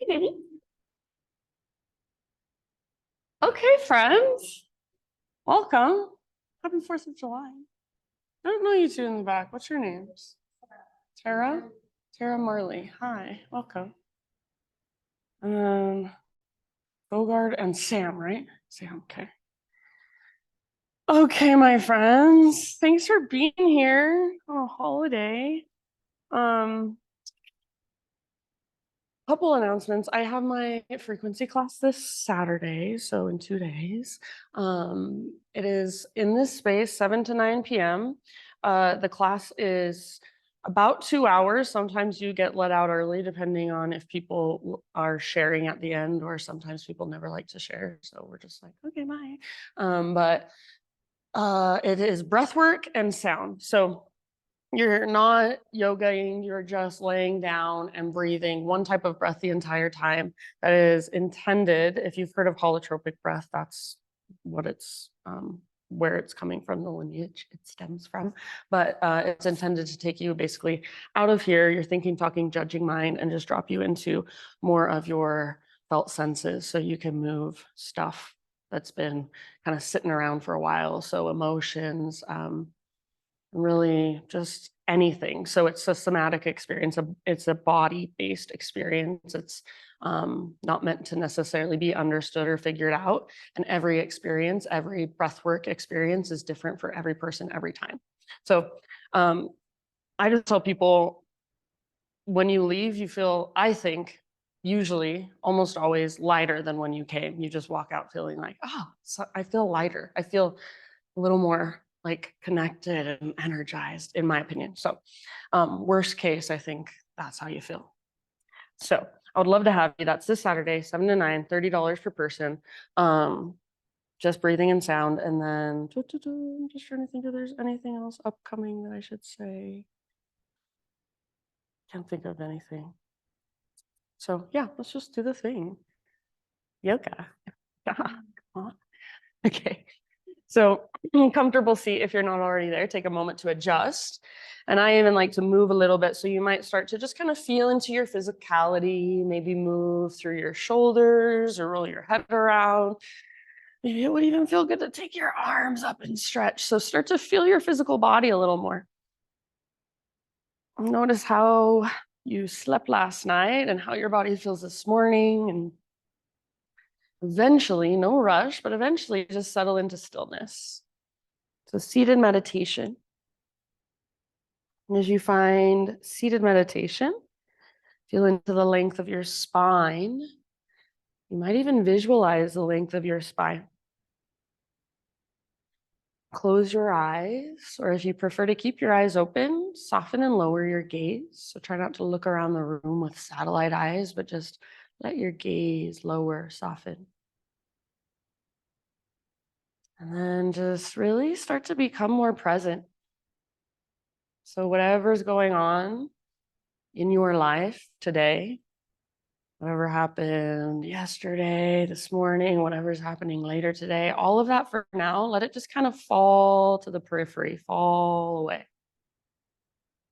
baby. Okay, friends. Welcome. Happy 4th of July. I don't know you two in the back. What's your names? Tara? Tara Marley. Hi, welcome. Bogard and Sam, right? Sam, okay. Okay, my friends. Thanks for being here on a holiday. Couple announcements. I have my frequency class this Saturday, so in 2 days. It is in this space, 7 to 9 p.m. The class is about 2 hours. Sometimes you get let out early, depending on if people are sharing at the end, or sometimes people never like to share. So we're just like, okay, bye. But it is breath work and sound. So you're not yogaing, you're just laying down and breathing one type of breath the entire time that is intended. If you've heard of holotropic breath, that's what it's where it's coming from, the lineage it stems from. But it's intended to take you basically out of here, your thinking, talking, judging mind, and just drop you into more of your felt senses so you can move stuff that's been kind of sitting around for a while. So emotions, really just anything. So it's a somatic experience. It's a body-based experience. It's not meant to necessarily be understood or figured out. And every experience, every breathwork experience is different for every person every time. So I just tell people, when you leave, you feel, I think, usually, almost always lighter than when you came. You just walk out feeling like, oh, so I feel lighter. I feel a little more like connected and energized, in my opinion. So worst case, I think that's how you feel. So I would love to have you. That's this Saturday, 7 to 9, $30 per person. Just breathing and sound. And then I'm just trying to think if there's anything else upcoming that I should say. Can't think of anything. So yeah, let's just do the thing. Yoga. Okay. So comfortable seat if you're not already there, take a moment to adjust. And I even like to move a little bit. So you might start to just kind of feel into your physicality, maybe move through your shoulders or roll your head around. Maybe it would even feel good to take your arms up and stretch. So start to feel your physical body a little more. Notice how you slept last night and how your body feels this morning. And eventually, no rush, but eventually just settle into stillness. So seated meditation. And as you find seated meditation, feel into the length of your spine. You might even visualize the length of your spine. Close your eyes, or if you prefer to keep your eyes open, soften and lower your gaze. So try not to look around the room with satellite eyes, but just let your gaze lower, soften. And then just really start to become more present. So whatever's going on in your life today, whatever happened yesterday, this morning, whatever's happening later today, all of that for now, let it just kind of fall to the periphery, fall away.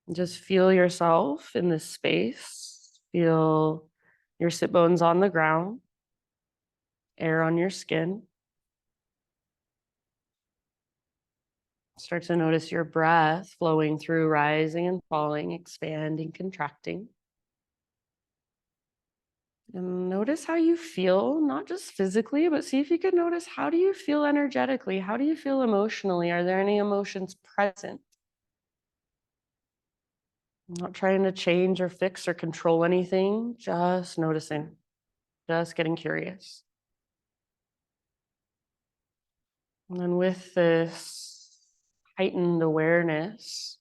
And just feel yourself in this space. Feel your sit bones on the ground, air on your skin. Start to notice your breath flowing through, rising and falling, expanding, contracting. And notice how you feel, not just physically, but see if you could notice, how do you feel energetically? How do you feel emotionally? Are there any emotions present? I'm not trying to change or fix or control anything, just noticing, just getting curious. And then with this heightened awareness,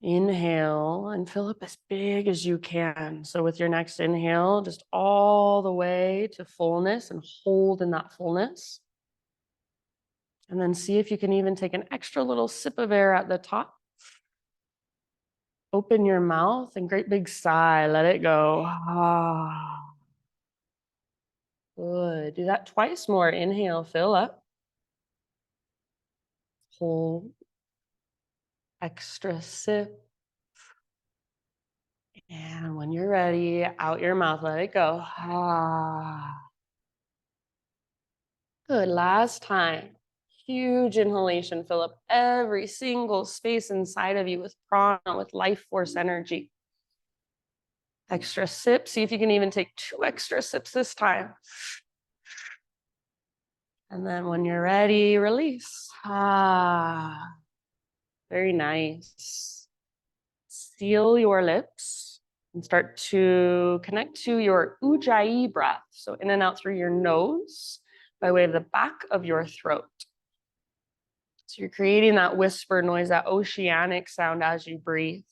inhale and fill up as big as you can. So with your next inhale, just all the way to fullness and hold in that fullness. And then see if you can even take an extra little sip of air at the top. Open your mouth and great big sigh, let it go. Ah. Good. Do that twice more. Inhale, fill up. Hold. Extra sip. And when you're ready, out your mouth, let it go. Ah. Good. Last time. Huge inhalation. Fill up every single space inside of you with prana, with life force energy. Extra sip. See if you can even take 2 extra sips this time. And then when you're ready, release. Ah, very nice. Seal your lips and start to connect to your Ujjayi breath. So in and out through your nose by way of the back of your throat. So you're creating that whisper noise, that oceanic sound as you breathe.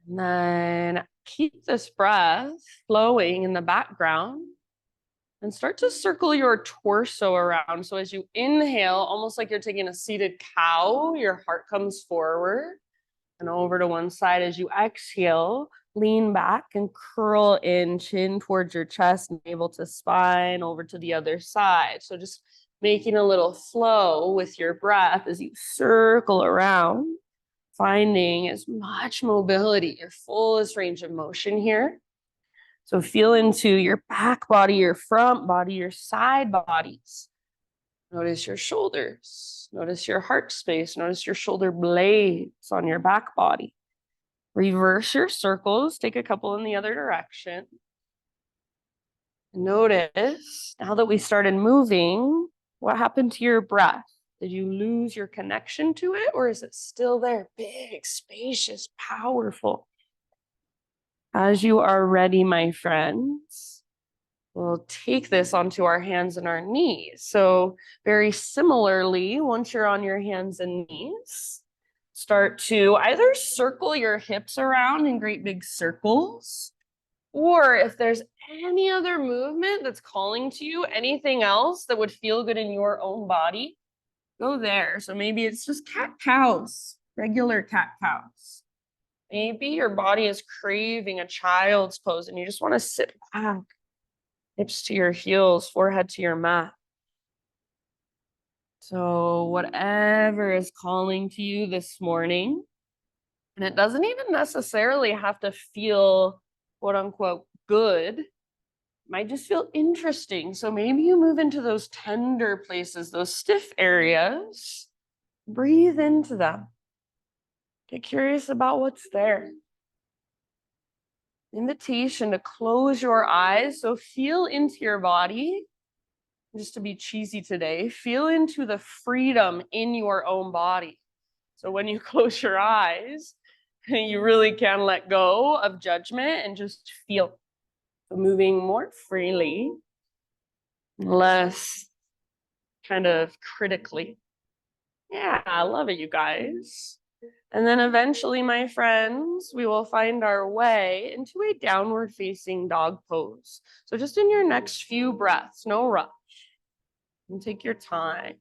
And then keep this breath flowing in the background and start to circle your torso around. So as you inhale, almost like you're taking a seated cow, your heart comes forward and over to one side. As you exhale, lean back and curl in, chin towards your chest, navel to spine, over to the other side. So just making a little flow with your breath as you circle around, finding as much mobility, your fullest range of motion here. So feel into your back body, your front body, your side bodies. Notice your shoulders. Notice your heart space. Notice your shoulder blades on your back body. Reverse your circles. Take a couple in the other direction. Notice, now that we started moving, what happened to your breath? Did you lose your connection to it, or is it still there? Big, spacious, powerful. As you are ready, my friends, we'll take this onto our hands and our knees. So very similarly, once you're on your hands and knees, start to either circle your hips around in great big circles, or if there's any other movement that's calling to you, anything else that would feel good in your own body, go there. So maybe it's just cat-cows, regular cat-cows. Maybe your body is craving a child's pose and you just want to sit back, hips to your heels, forehead to your mat. So whatever is calling to you this morning, and it doesn't even necessarily have to feel quote unquote good, it might just feel interesting. So maybe you move into those tender places, those stiff areas, breathe into them. Get curious about what's there. Invitation to close your eyes. So feel into your body. Just to be cheesy today, feel into the freedom in your own body. So when you close your eyes, you really can let go of judgment and just feel. So moving more freely, less kind of critically. Yeah, I love it, you guys. And then eventually, my friends, we will find our way into a downward facing dog pose. So just in your next few breaths, no rush, and take your time.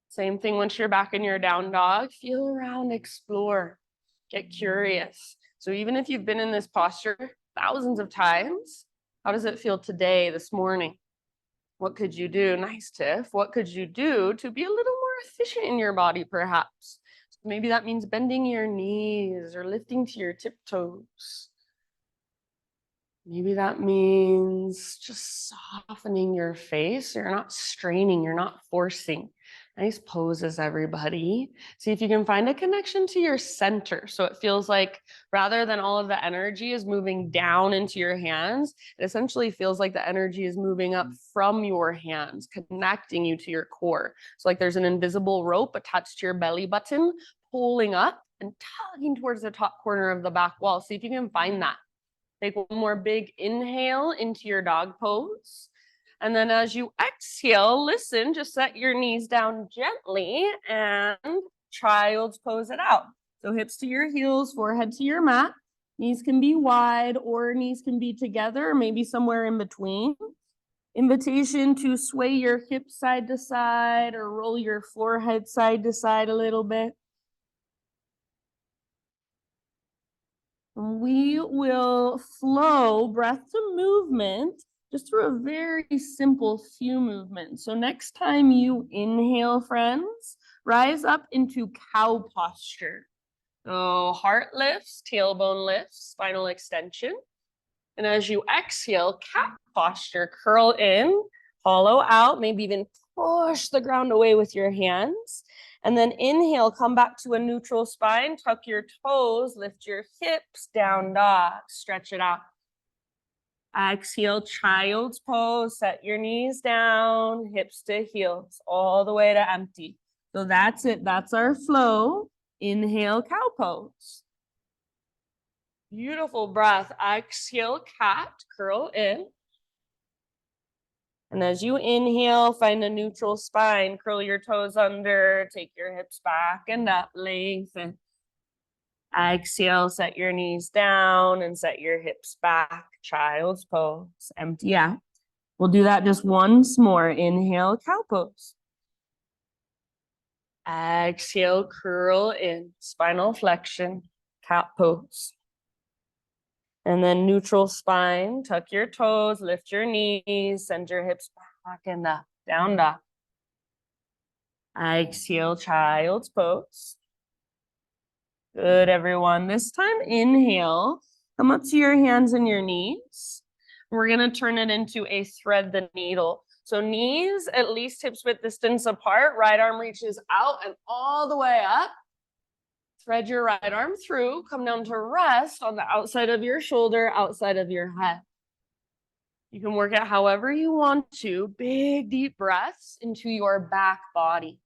Same thing once you're back in your down dog, feel around, explore, get curious. So even if you've been in this posture thousands of times, how does it feel today, this morning? What could you do? Nice, Tiff. What could you do to be a little more efficient in your body, perhaps? So maybe that means bending your knees or lifting to your tiptoes. Maybe that means just softening your face. You're not straining, you're not forcing. Nice poses, everybody. See if you can find a connection to your center. So it feels like rather than all of the energy is moving down into your hands, it essentially feels like the energy is moving up from your hands, connecting you to your core. So like there's an invisible rope attached to your belly button, pulling up and tugging towards the top corner of the back wall. See if you can find that. Take one more big inhale into your dog pose. And then as you exhale, listen, just set your knees down gently and child's pose it out. So hips to your heels, forehead to your mat. Knees can be wide or knees can be together, or maybe somewhere in between. Invitation to sway your hips side to side or roll your forehead side to side a little bit. We will flow breath to movement just through a very simple few movements. So next time you inhale, friends, rise up into cow posture. So heart lifts, tailbone lifts, spinal extension. And as you exhale, cat posture, curl in, hollow out, maybe even push the ground away with your hands. And then inhale, come back to a neutral spine, tuck your toes, lift your hips, down dog, stretch it out. Exhale, child's pose, set your knees down, hips to heels, all the way to empty. So that's it, that's our flow. Inhale, cow pose. Beautiful breath. Exhale, cat, curl in. And as you inhale, find a neutral spine, curl your toes under, take your hips back and up, lengthen. Exhale, set your knees down and set your hips back, child's pose, empty out. We'll do that just once more. Inhale, cow pose. Exhale, curl in, spinal flexion, cat pose. And then neutral spine, tuck your toes, lift your knees, send your hips back and up, down dog. Exhale, child's pose. Good, everyone. This time, inhale, come up to your hands and your knees. We're gonna turn it into a thread the needle. So knees at least hips width distance apart, right arm reaches out and all the way up. Thread your right arm through, come down to rest on the outside of your shoulder, outside of your head. You can work it however you want to. Big, deep breaths into your back body.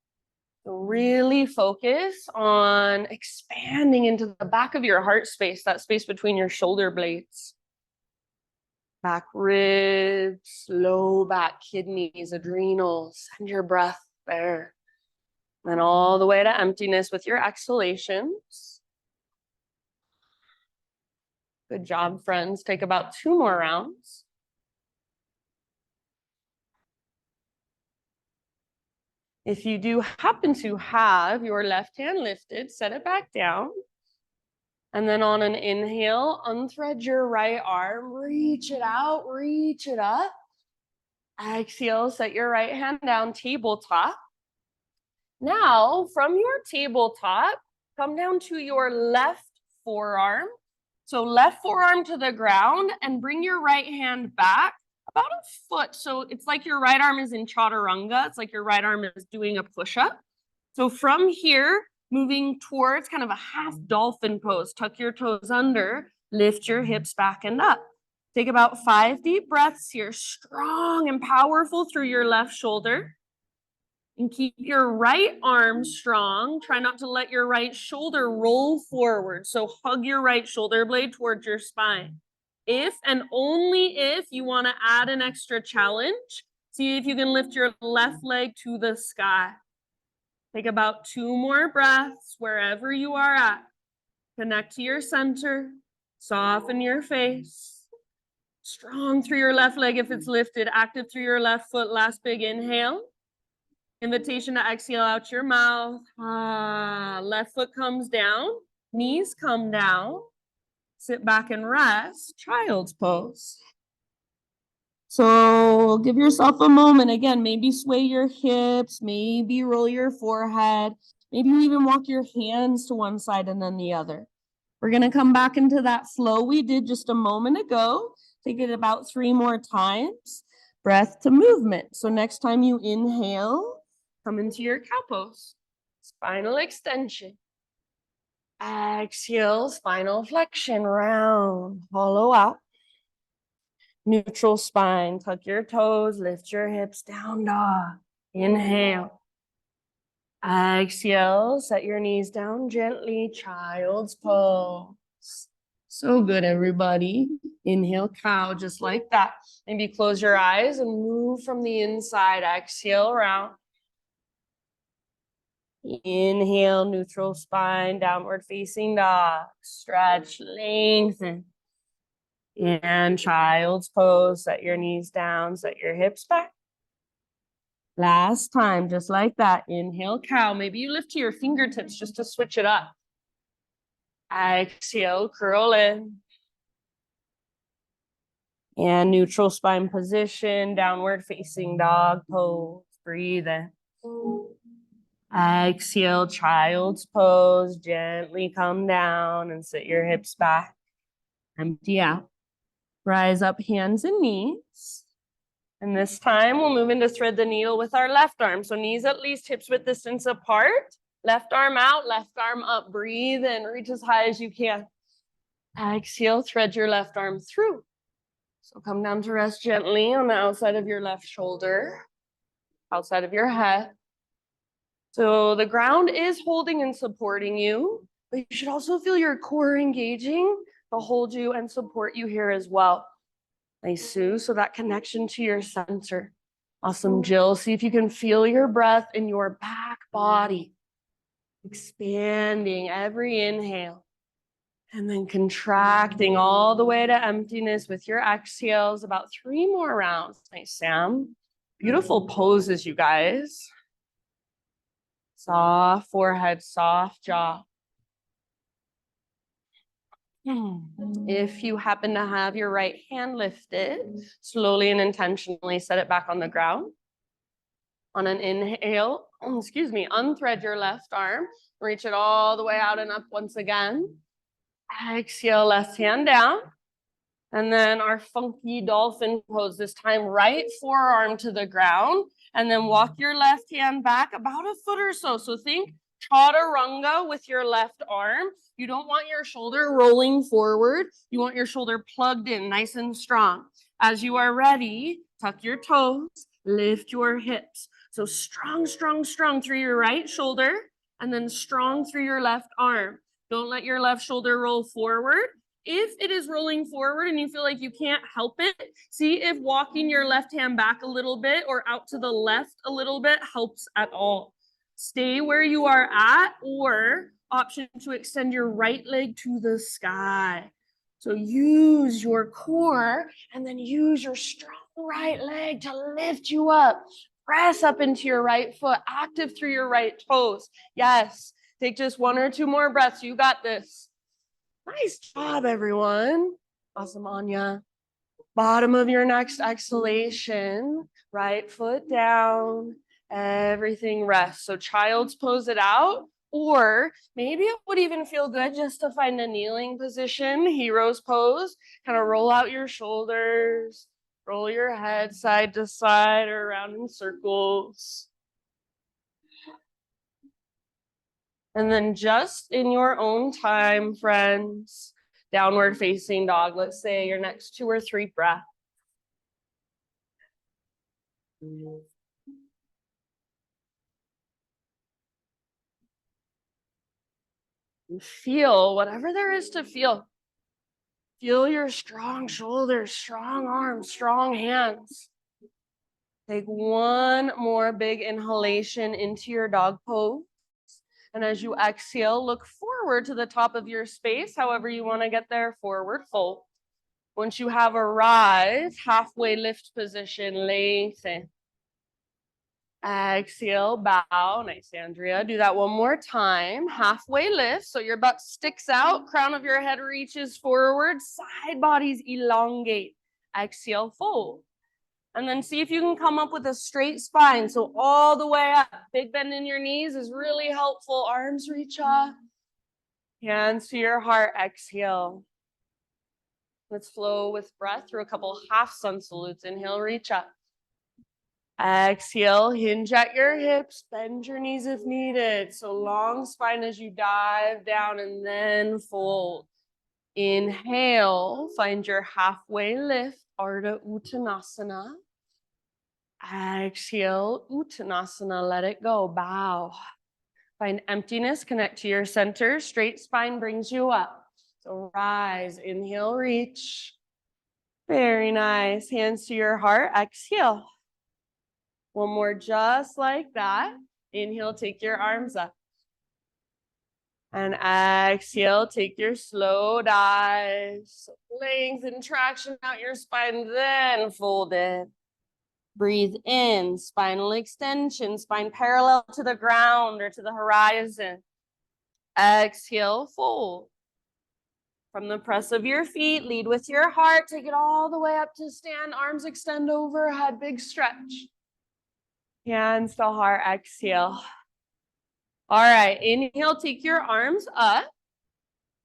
So really focus on expanding into the back of your heart space, that space between your shoulder blades. Back ribs, low back kidneys, adrenals. Send your breath there. Then all the way to emptiness with your exhalations. Good job, friends. Take about 2 more rounds. If you do happen to have your left hand lifted, set it back down. And then on an inhale, unthread your right arm, reach it out, reach it up. Exhale, set your right hand down, tabletop. Now, from your tabletop, come down to your left forearm. So left forearm to the ground and bring your right hand back about a foot. So it's like your right arm is in chaturanga. It's like your right arm is doing a push-up. So from here, moving towards kind of a half dolphin pose, tuck your toes under, lift your hips back and up. Take about 5 deep breaths here, strong and powerful through your left shoulder. And keep your right arm strong. Try not to let your right shoulder roll forward. So hug your right shoulder blade towards your spine. If and only if you want to add an extra challenge, see if you can lift your left leg to the sky. Take about 2 more breaths wherever you are at. Connect to your center. Soften your face. Strong through your left leg if it's lifted. Active through your left foot. Last big inhale. Invitation to exhale out your mouth. Left foot comes down. Knees come down. Sit back and rest. Child's pose. So give yourself a moment. Again, maybe sway your hips, maybe roll your forehead, maybe you even walk your hands to one side and then the other. We're going to come back into that flow we did just a moment ago. Take it about 3 more times. Breath to movement. So next time you inhale, come into your cow pose. Spinal extension. Exhale, spinal flexion, round, hollow out. Neutral spine, tuck your toes, lift your hips, down dog. Inhale. Exhale, set your knees down gently, child's pose. So good, everybody. Inhale, cow, just like that. Maybe close your eyes and move from the inside. Exhale, round. Inhale, neutral spine, downward facing dog. Stretch, lengthen. And child's pose, set your knees down, set your hips back. Last time, just like that. Inhale, cow. Maybe you lift to your fingertips just to switch it up. Exhale, curl in. And neutral spine position, downward facing dog pose. Breathe in. Exhale, child's pose. Gently come down and sit your hips back. Empty out. Rise up, hands and knees. And this time we'll move into thread the needle with our left arm. So knees at least hips width distance apart. Left arm out, left arm up. Breathe in, reach as high as you can. Exhale, thread your left arm through. So come down to rest gently on the outside of your left shoulder, outside of your head. So the ground is holding and supporting you, but you should also feel your core engaging to hold you and support you here as well. Nice, Sue. So that connection to your center. Awesome, Jill. See if you can feel your breath in your back body, expanding every inhale. And then contracting all the way to emptiness with your exhales. About 3 more rounds. Nice, Sam. Beautiful poses, you guys. Soft forehead, soft jaw. If you happen to have your right hand lifted, slowly and intentionally set it back on the ground. On an inhale, unthread your left arm. Reach it all the way out and up once again. Exhale, left hand down. And then our funky dolphin pose, this time right forearm to the ground. And then walk your left hand back about a foot or so. So think chaturanga with your left arm. You don't want your shoulder rolling forward. You want your shoulder plugged in, nice and strong. As you are ready, tuck your toes, lift your hips. So strong, strong, strong through your right shoulder, and then strong through your left arm. Don't let your left shoulder roll forward. If it is rolling forward and you feel like you can't help it, see if walking your left hand back a little bit or out to the left a little bit helps at all. Stay where you are at, or option to extend your right leg to the sky. So use your core and then use your strong right leg to lift you up. Press up into your right foot, active through your right toes. Yes, take just 1 or 2 more breaths. You got this. Nice job, everyone. Awesome, Anya. Bottom of your next exhalation, right foot down, everything rests. So child's pose it out, or maybe it would even feel good just to find a kneeling position, hero's pose. Kind of roll out your shoulders, roll your head side to side or around in circles. And then just in your own time, friends, downward facing dog. Let's say your next 2 or 3 breaths. Feel whatever there is to feel. Feel your strong shoulders, strong arms, strong hands. Take 1 more big inhalation into your dog pose. And as you exhale, look forward to the top of your space, however you want to get there, forward fold. Once you have arrived, halfway lift position, lengthen. Exhale, bow. Nice, Andrea. Do that 1 more time. Halfway lift, so your butt sticks out, crown of your head reaches forward, side bodies elongate. Exhale, fold. And then see if you can come up with a straight spine. So all the way up. Big bend in your knees is really helpful. Arms reach up. Hands to your heart. Exhale. Let's flow with breath through a couple half sun salutes. Inhale, reach up. Exhale, hinge at your hips. Bend your knees if needed. So long spine as you dive down and then fold. Inhale, find your halfway lift. Ardha Uttanasana. Exhale, Uttanasana, let it go, bow. Find emptiness, connect to your center. Straight spine brings you up. So rise, inhale, reach. Very nice. Hands to your heart, exhale. 1 more just like that. Inhale, take your arms up. And exhale, take your slow dives. Lengthen traction out your spine, then fold it. Breathe in, spinal extension, spine parallel to the ground or to the horizon. Exhale, fold. From the press of your feet, lead with your heart, take it all the way up to stand, arms extend overhead, big stretch. Hands to heart, exhale. All right, inhale, take your arms up.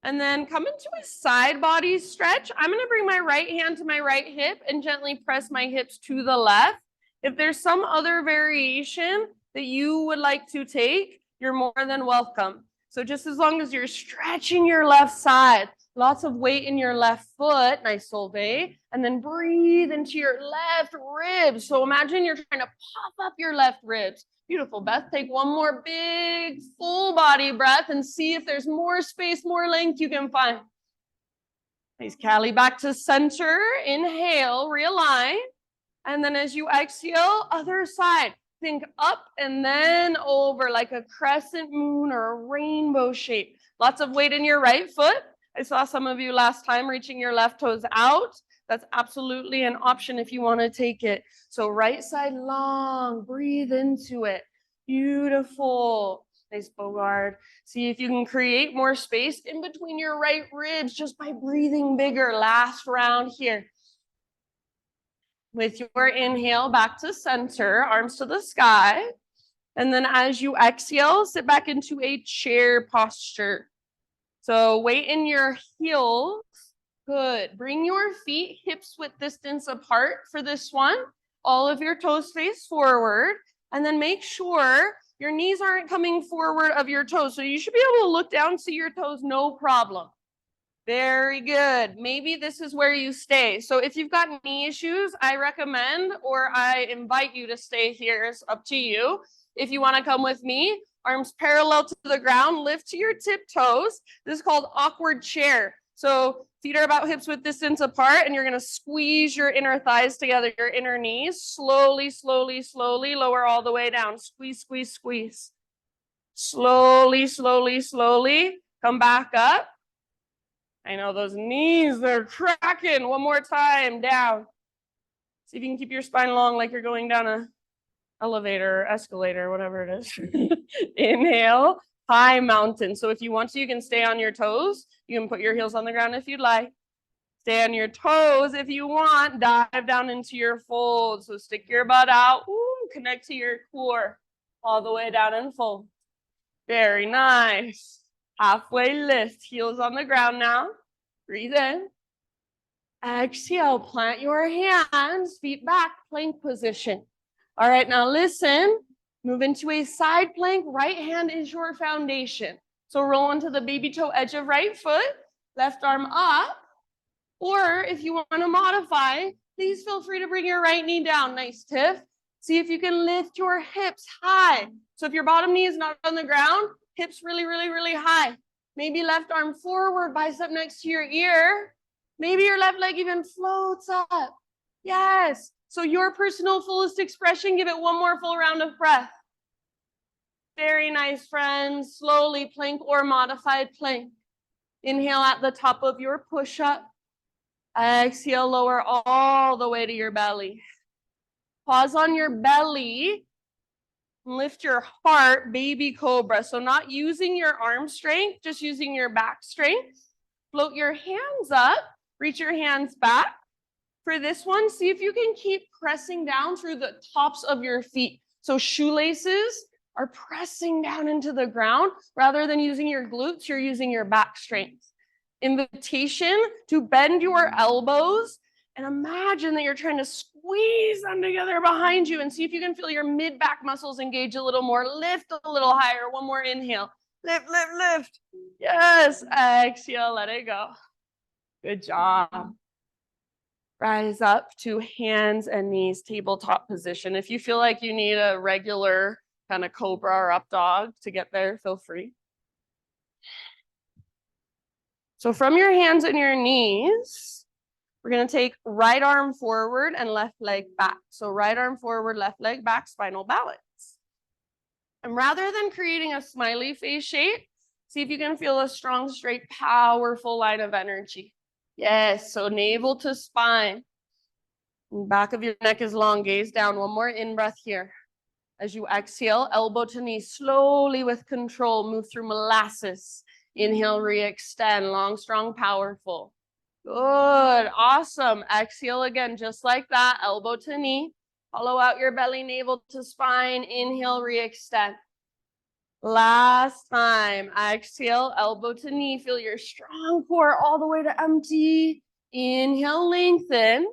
And then come into a side body stretch. I'm gonna bring my right hand to my right hip and gently press my hips to the left. If there's some other variation that you would like to take, you're more than welcome. So just as long as you're stretching your left side, lots of weight in your left foot, nice solve, and then breathe into your left ribs. So imagine you're trying to pop up your left ribs. Beautiful, Beth. Take one more big full body breath and see if there's more space, more length you can find. Nice, Callie, back to center. Inhale, realign. And then as you exhale, other side. Think up and then over like a crescent moon or a rainbow shape. Lots of weight in your right foot. I saw some of you last time reaching your left toes out. That's absolutely an option if you want to take it. So right side long, breathe into it. Beautiful. Nice, Bogard. See if you can create more space in between your right ribs just by breathing bigger. Last round here. With your inhale, back to center, arms to the sky. And then as you exhale, sit back into a chair posture. So weight in your heels. Good. Bring your feet hips width distance apart for this one. All of your toes face forward. And then make sure your knees aren't coming forward of your toes. So you should be able to look down, see your toes, no problem. Very good. Maybe this is where you stay. So if you've got knee issues, I recommend or I invite you to stay here. It's up to you. If you want to come with me, arms parallel to the ground, lift to your tiptoes. This is called awkward chair. So feet are about hips width distance apart, and you're going to squeeze your inner thighs together, your inner knees. Slowly, slowly, slowly, lower all the way down. Squeeze, squeeze, squeeze. Slowly, slowly, slowly. Come back up. I know those knees, they're cracking. One more time, down. See if you can keep your spine long like you're going down a elevator or escalator, whatever it is. Inhale, high mountain. So if you want to, you can stay on your toes. You can put your heels on the ground if you'd like. Stay on your toes if you want. Dive down into your fold. So stick your butt out. Ooh, connect to your core. All the way down and fold. Very nice. Halfway lift. Heels on the ground now. Breathe in. Exhale. Plant your hands. Feet back. Plank position. All right, now listen. Move into a side plank. Right hand is your foundation. So roll onto the baby toe edge of right foot. Left arm up. Or if you want to modify, please feel free to bring your right knee down. Nice, Tiff. See if you can lift your hips high. So if your bottom knee is not on the ground, hips really, really, really high. Maybe left arm forward, bicep next to your ear. Maybe your left leg even floats up. Yes. So your personal fullest expression, give it one more full round of breath. Very nice, friends. Slowly plank or modified plank. Inhale at the top of your push-up. Exhale, lower all the way to your belly. Pause on your belly. Lift your heart, baby cobra. So not using your arm strength, just using your back strength. Float your hands up. Reach your hands back. For this one, see if you can keep pressing down through the tops of your feet. So shoelaces are pressing down into the ground. Rather than using your glutes, you're using your back strength. Invitation to bend your elbows and imagine that you're trying to squeeze them together behind you and see if you can feel your mid-back muscles engage a little more. Lift a little higher. One more inhale. Lift, lift, lift. Yes. Exhale, let it go. Good job. Rise up to hands and knees, tabletop position. If you feel like you need a regular kind of cobra or up dog to get there, feel free. So from your hands and your knees, we're going to take right arm forward and left leg back. So right arm forward, left leg back, spinal balance. And rather than creating a smiley face shape, see if you can feel a strong, straight, powerful line of energy. Yes, so navel to spine. And back of your neck is long, gaze down. One more in-breath here. As you exhale, elbow to knee, slowly with control, move through molasses. Inhale, re-extend, long, strong, powerful. Good, awesome. Exhale again, just like that, elbow to knee. Hollow out your belly, navel to spine. Inhale, re-extend. Last time, exhale, elbow to knee. Feel your strong core all the way to empty. Inhale, lengthen.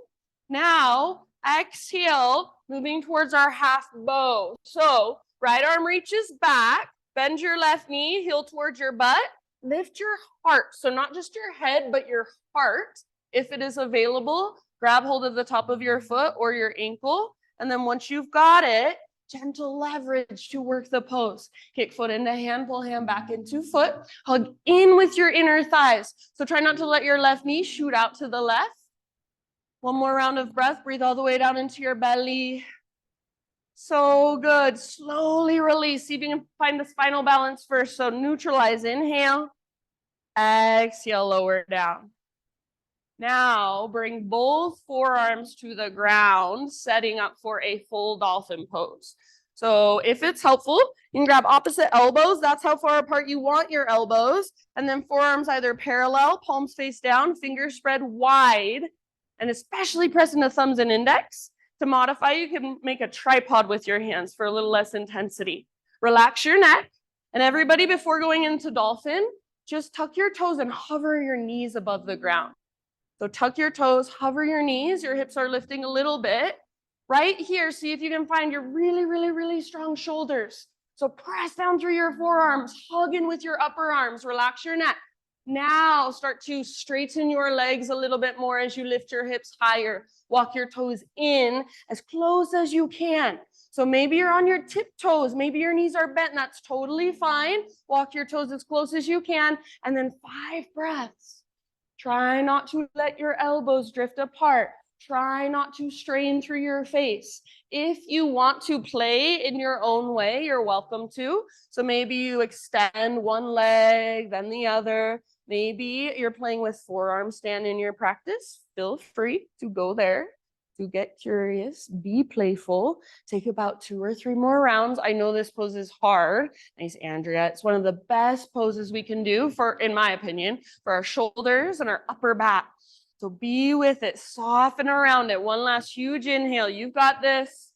Now, exhale, moving towards our half bow. So, right arm reaches back, bend your left knee, heel towards your butt, lift your heart. So, not just your head, but your heart. If it is available, grab hold of the top of your foot or your ankle. And then once you've got it, gentle leverage to work the pose. Kick foot into hand, pull hand back into foot. Hug in with your inner thighs. So try not to let your left knee shoot out to the left. One more round of breath. Breathe all the way down into your belly. So good. Slowly release. See if you can find the spinal balance first. So neutralize. Inhale. Exhale, lower down. Now bring both forearms to the ground, setting up for a full dolphin pose. So if it's helpful, you can grab opposite elbows. That's how far apart you want your elbows. And then forearms either parallel, palms face down, fingers spread wide, and especially press into thumbs and index. To modify, you can make a tripod with your hands for a little less intensity. Relax your neck. And everybody, before going into dolphin, just tuck your toes and hover your knees above the ground. So tuck your toes, hover your knees, your hips are lifting a little bit. Right here, see if you can find your really, really, really strong shoulders. So press down through your forearms, hug in with your upper arms, relax your neck. Now start to straighten your legs a little bit more as you lift your hips higher. Walk your toes in as close as you can. So maybe you're on your tiptoes, maybe your knees are bent, that's totally fine. Walk your toes as close as you can, and then 5 breaths. Try not to let your elbows drift apart. Try not to strain through your face. If you want to play in your own way, you're welcome to. So maybe you extend one leg, then the other. Maybe you're playing with forearm stand in your practice. Feel free to go there, to get curious, be playful. Take about 2 or 3 more rounds. I know this pose is hard. Nice, Andrea. It's one of the best poses we can do for, in my opinion, for our shoulders and our upper back. So be with it, soften around it. One last huge inhale. You've got this.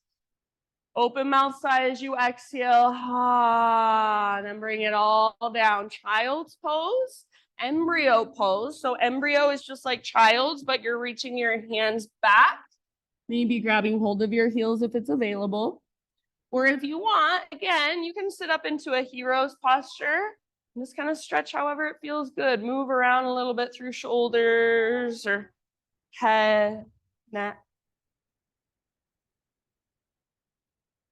Open mouth sigh as you exhale. And then bring it all down. Child's pose, embryo pose. So embryo is just like child's, but you're reaching your hands back. Maybe grabbing hold of your heels if it's available. Or if you want, again, you can sit up into a hero's posture. Just kind of stretch however it feels good. Move around a little bit through shoulders or head, neck.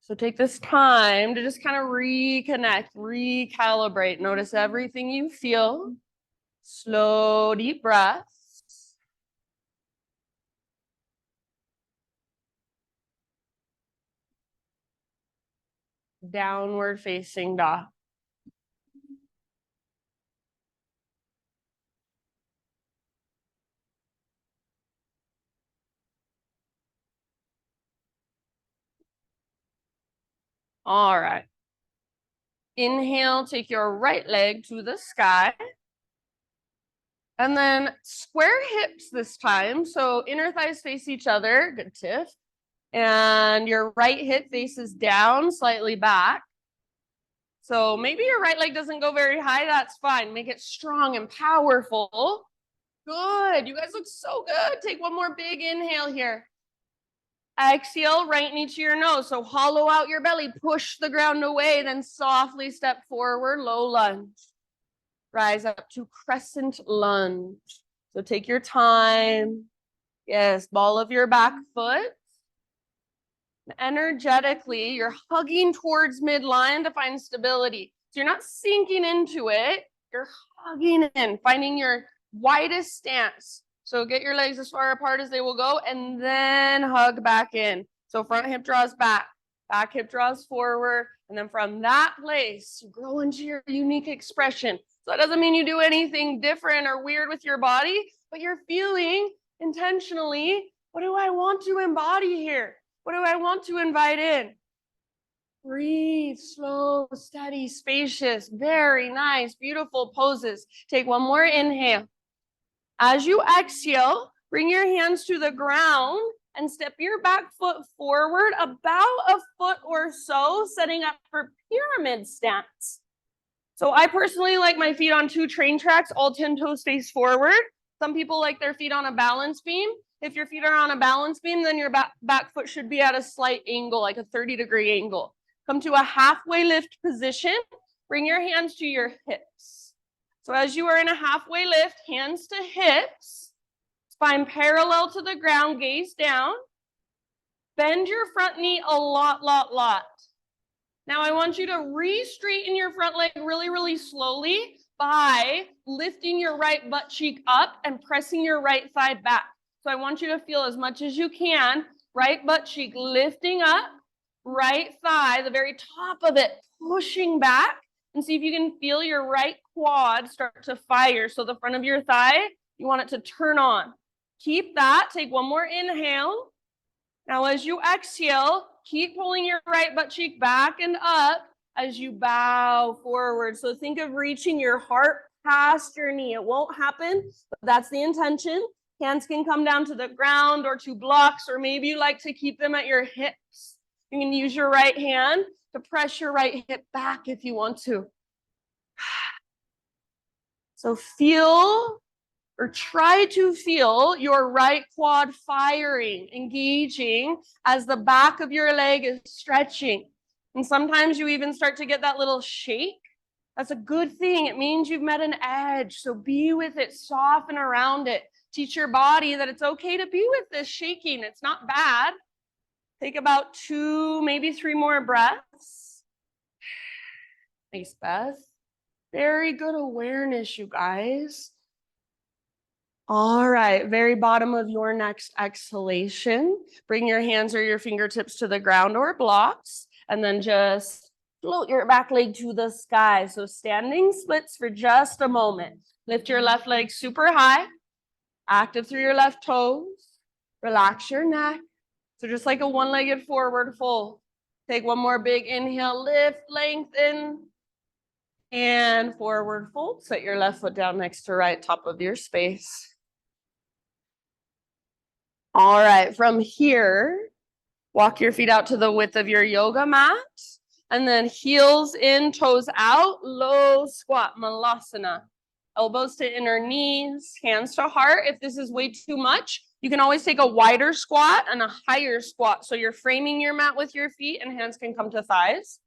So take this time to just kind of reconnect, recalibrate. Notice everything you feel. Slow, deep breaths. Downward facing dog. All right. Inhale, take your right leg to the sky. And then square hips this time. So inner thighs face each other. Good, Tiff. And your right hip faces down, slightly back. So maybe your right leg doesn't go very high. That's fine. Make it strong and powerful. Good. You guys look so good. Take one more big inhale here. Exhale, right knee to your nose. So hollow out your belly, push the ground away, then softly step forward, low lunge. Rise up to crescent lunge. So take your time. Yes, ball of your back foot. Energetically, you're hugging towards midline to find stability. So you're not sinking into it. You're hugging in, finding your widest stance. So get your legs as far apart as they will go and then hug back in. So front hip draws back, back hip draws forward. And then from that place, you grow into your unique expression. So that doesn't mean you do anything different or weird with your body, but you're feeling intentionally, what do I want to embody here? What do I want to invite in? Breathe, slow, steady, spacious, very nice, beautiful poses. Take one more inhale. As you exhale, bring your hands to the ground and step your back foot forward about a foot or so, setting up for pyramid stance. So I personally like my feet on 2 train tracks, all 10 toes face forward. Some people like their feet on a balance beam. If your feet are on a balance beam, then your back foot should be at a slight angle, like a 30-degree angle. Come to a halfway lift position. Bring your hands to your hips. So as you are in a halfway lift, hands to hips, spine parallel to the ground, gaze down. Bend your front knee a lot. Now I want you to re-straighten your front leg really, really slowly by lifting your right butt cheek up and pressing your right thigh back. So I want you to feel as much as you can, right butt cheek lifting up, right thigh, the very top of it, pushing back, and see if you can feel your right quad start to fire. So the front of your thigh, you want it to turn on. Keep that. Take one more inhale. Now, as you exhale, keep pulling your right butt cheek back and up as you bow forward. So think of reaching your heart past your knee. It won't happen, but that's the intention. Hands can come down to the ground or to blocks, or maybe you like to keep them at your hips. You can use your right hand to press your right hip back if you want to. So feel or try to feel your right quad firing, engaging as the back of your leg is stretching. And sometimes you even start to get that little shake. That's a good thing. It means you've met an edge. So be with it, soften around it. Teach your body that it's okay to be with this shaking. It's not bad. Take about 2, maybe 3 more breaths. Nice, Beth. Very good awareness, you guys. All right, very bottom of your next exhalation. Bring your hands or your fingertips to the ground or blocks, and then just float your back leg to the sky. So standing splits for just a moment. Lift your left leg super high, active through your left toes. Relax your neck. So just like a one-legged forward fold. Take one more big inhale, lift, lengthen, and forward fold. Set your left foot down next to right, top of your space. All right, from here, walk your feet out to the width of your yoga mat, and then heels in, toes out, low squat, malasana. Elbows to inner knees, hands to heart. If this is way too much, you can always take a wider squat and a higher squat. So you're framing your mat with your feet and hands can come to thighs.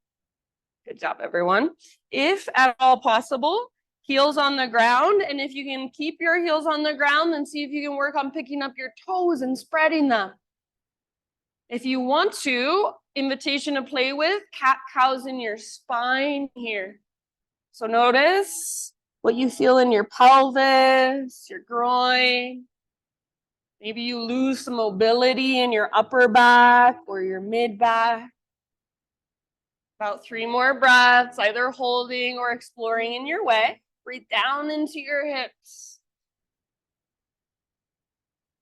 Good job, everyone. If at all possible, heels on the ground. And if you can keep your heels on the ground, then see if you can work on picking up your toes and spreading them. If you want to, invitation to play with, cat-cows in your spine here. So notice what you feel in your pelvis, your groin. Maybe you lose some mobility in your upper back or your mid back. About 3 more breaths, either holding or exploring in your way. Breathe down into your hips.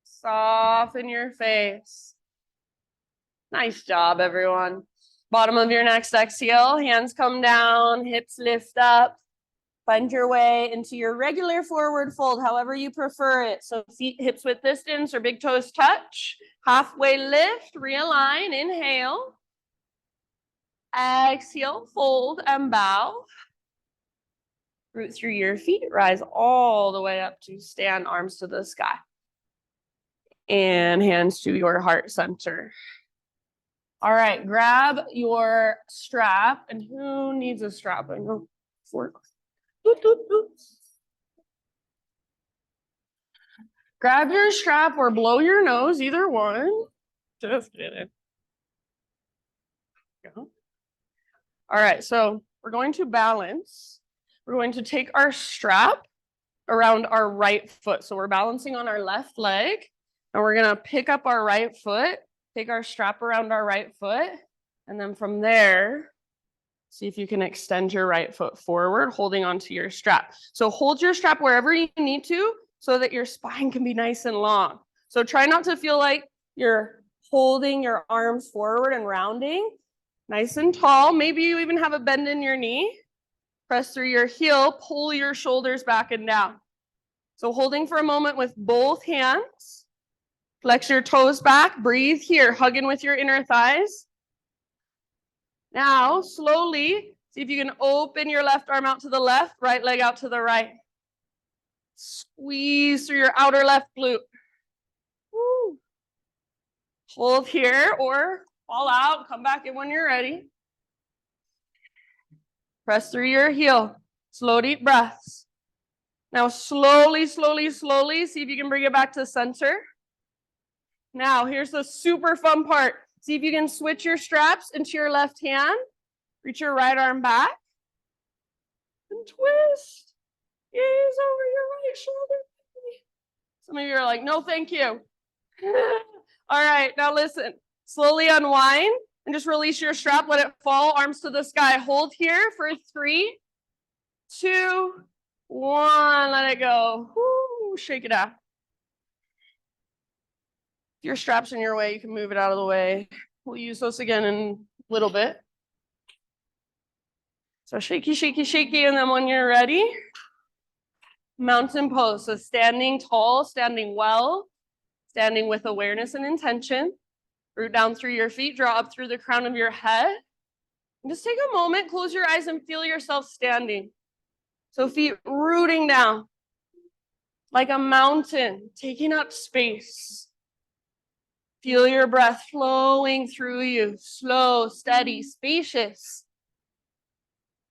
Soften your face. Nice job, everyone. Bottom of your next exhale, hands come down, hips lift up. Find your way into your regular forward fold, however you prefer it. So feet hips width distance or big toes touch. Halfway lift, realign, inhale. Exhale, fold and bow. Root through your feet, rise all the way up to stand, arms to the sky. And hands to your heart center. All right, grab your strap. And who needs a strap? I know. Grab your strap or blow your nose, either one. Just kidding. All right, so we're going to balance. We're going to take our strap around our right foot. So we're balancing on our left leg, and we're gonna pick up our right foot, take our strap around our right foot, and then from there, see if you can extend your right foot forward, holding onto your strap. So hold your strap wherever you need to so that your spine can be nice and long. So try not to feel like you're holding your arms forward and rounding. Nice and tall. Maybe you even have a bend in your knee. Press through your heel, pull your shoulders back and down. So holding for a moment with both hands. Flex your toes back, breathe here, hug in with your inner thighs. Now, slowly, see if you can open your left arm out to the left, right leg out to the right. Squeeze through your outer left glute. Woo. Hold here or fall out, come back in when you're ready. Press through your heel. Slow, deep breaths. Now, slowly, slowly, slowly, see if you can bring it back to center. Now, here's the super fun part. See if you can switch your straps into your left hand. Reach your right arm back. And twist. Gaze over your right shoulder. Some of you are like, no, thank you. All right, now listen. Slowly unwind and just release your strap. Let it fall, arms to the sky. Hold here for 3, 2, 1. Let it go. Woo, shake it out. If your strap's in your way, you can move it out of the way. We'll use those again in a little bit. So shaky, shaky, shaky, and then when you're ready, mountain pose. So standing tall, standing well, standing with awareness and intention. Root down through your feet, draw up through the crown of your head. And just take a moment, close your eyes and feel yourself standing. So feet rooting down like a mountain, taking up space. Feel your breath flowing through you, slow, steady, spacious.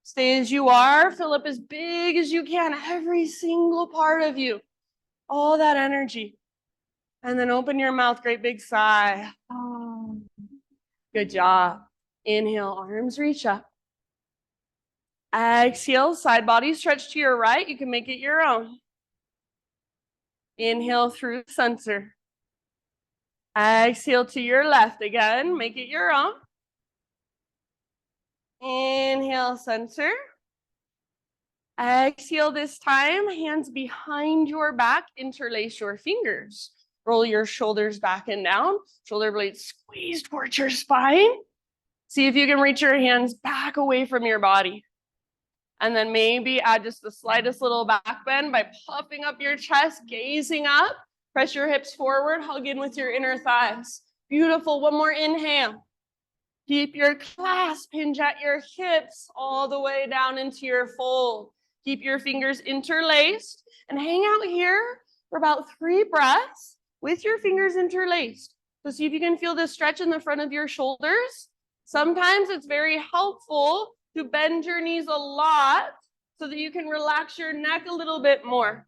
Stay as you are, fill up as big as you can, every single part of you, all that energy. And then open your mouth, great big sigh. Oh, good job. Inhale, arms reach up. Exhale, side body stretch to your right. You can make it your own. Inhale through center. Exhale to your left again, make it your own. Inhale, center. Exhale this time, hands behind your back, interlace your fingers. Roll your shoulders back and down, shoulder blades squeeze towards your spine. See if you can reach your hands back away from your body. And then maybe add just the slightest little back bend by puffing up your chest, gazing up. Press your hips forward, hug in with your inner thighs. Beautiful, one more inhale. Keep your clasp, hinge at your hips all the way down into your fold. Keep your fingers interlaced and hang out here for about 3 breaths with your fingers interlaced. So see if you can feel the stretch in the front of your shoulders. Sometimes it's very helpful to bend your knees a lot so that you can relax your neck a little bit more.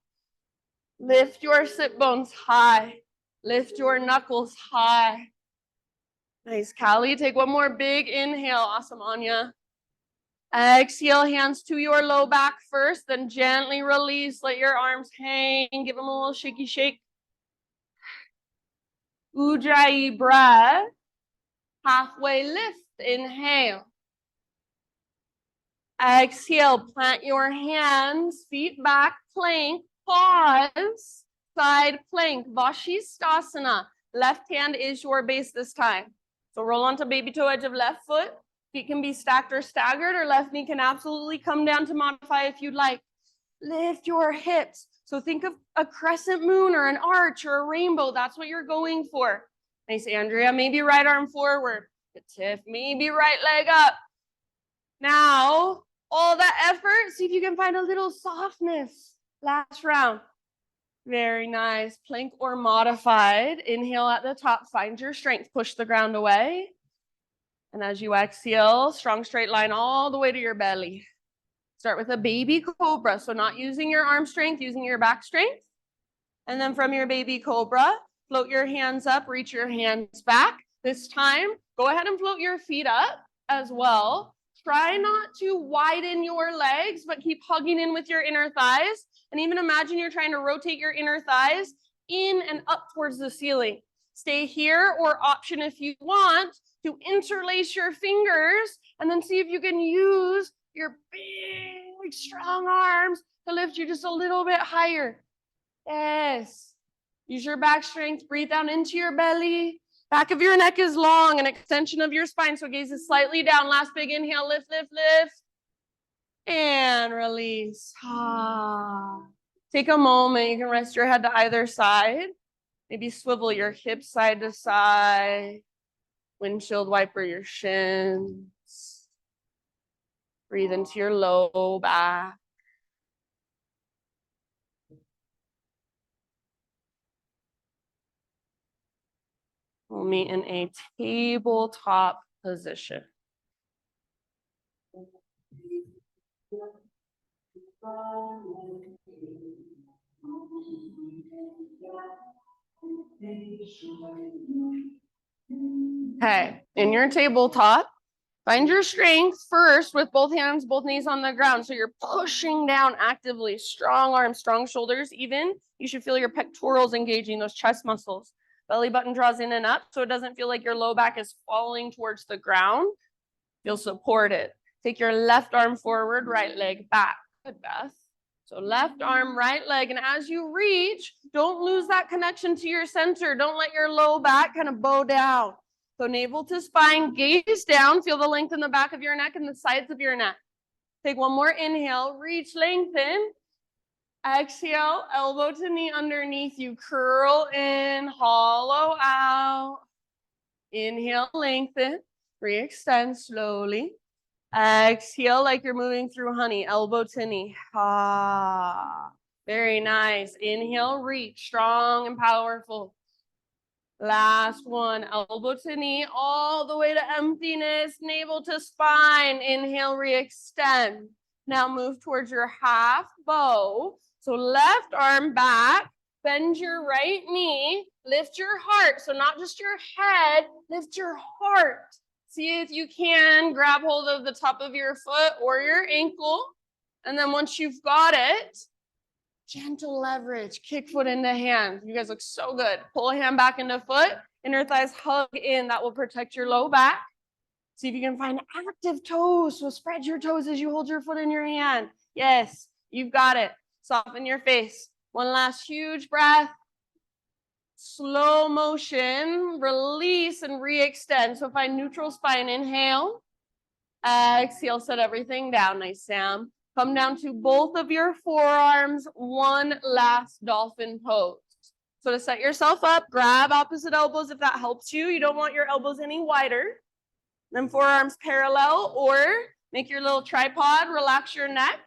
Lift your sit bones high. Lift your knuckles high. Nice, Callie. Take one more big inhale. Awesome, Anya. Exhale, hands to your low back first, then gently release. Let your arms hang. Give them a little shaky shake. Ujjayi breath. Halfway lift. Inhale. Exhale, plant your hands, feet back, plank, pause, side plank, Vashisthasana. Left hand is your base this time. So roll onto baby toe edge of left foot. Feet can be stacked or staggered, or left knee can absolutely come down to modify if you'd like. Lift your hips. So think of a crescent moon or an arch or a rainbow. That's what you're going for. Nice, Andrea. Maybe right arm forward. Good, Tiff. Maybe right leg up. Now, all that effort, see if you can find a little softness. Last round. Very nice. Plank or modified. Inhale at the top. Find your strength. Push the ground away. And as you exhale, strong straight line all the way to your belly. Start with a baby cobra. So not using your arm strength, using your back strength. And then from your baby cobra, float your hands up, reach your hands back. This time, go ahead and float your feet up as well. Try not to widen your legs, but keep hugging in with your inner thighs. And even imagine you're trying to rotate your inner thighs in and up towards the ceiling. Stay here, or option if you want to interlace your fingers and then see if you can use your big, strong arms to lift you just a little bit higher. Yes. Use your back strength. Breathe down into your belly. Back of your neck is long, an extension of your spine, so gaze is slightly down. Last big inhale, lift, lift, lift. And release. Take a moment. You can rest your head to either side. Maybe swivel your hips side to side. Windshield wiper your shins. Breathe into your low back. We'll meet in a tabletop position. Okay, in your tabletop, find your strength first with both hands, both knees on the ground. So you're pushing down actively, strong arms, strong shoulders, even. You should feel your pectorals engaging, those chest muscles. Belly button draws in and up, so it doesn't feel like your low back is falling towards the ground. Feel supported. Take your left arm forward, right leg back. Good, Beth. So left arm, right leg. And as you reach, don't lose that connection to your center. Don't let your low back kind of bow down. So navel to spine, gaze down. Feel the length in the back of your neck and the sides of your neck. Take one more inhale, reach, lengthen. Exhale, elbow to knee underneath you. Curl in, hollow out. Inhale, lengthen. Re-extend slowly. Exhale like you're moving through honey, elbow to knee. Very nice. Inhale, reach, strong and powerful. Last one, elbow to knee, all the way to emptiness, navel to spine. Inhale, re-extend. Now move towards your half bow. So left arm back, bend your right knee, lift your heart. So not just your head, lift your heart. See if you can grab hold of the top of your foot or your ankle. And then once you've got it, gentle leverage, kick foot into hand. You guys look so good. Pull a hand back into foot, inner thighs hug in. That will protect your low back. See if you can find active toes. So spread your toes as you hold your foot in your hand. Yes, you've got it. Soften your face. One last huge breath. Slow motion, release and re-extend. So find neutral spine, inhale. Exhale, set everything down. Nice, Sam. Come down to both of your forearms. One last dolphin pose. So to set yourself up, grab opposite elbows if that helps you. You don't want your elbows any wider. Then forearms parallel, or make your little tripod, relax your neck.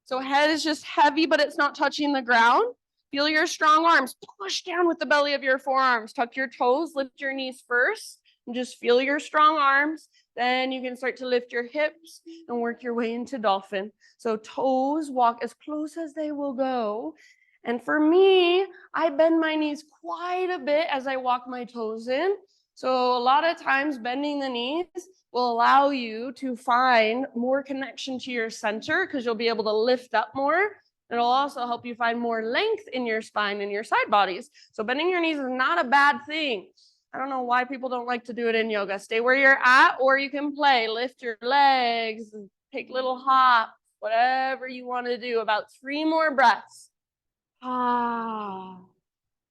So head is just heavy, but it's not touching the ground. Feel your strong arms. Push down with the belly of your forearms. Tuck your toes, lift your knees first, and just feel your strong arms. Then you can start to lift your hips and work your way into dolphin. So toes walk as close as they will go. And for me, I bend my knees quite a bit as I walk my toes in. So a lot of times bending the knees will allow you to find more connection to your center because you'll be able to lift up more. It'll also help you find more length in your spine and your side bodies. So bending your knees is not a bad thing. I don't know why people don't like to do it in yoga. Stay where you're at, or you can play. Lift your legs, take little hops, whatever you want to do. About 3 more breaths.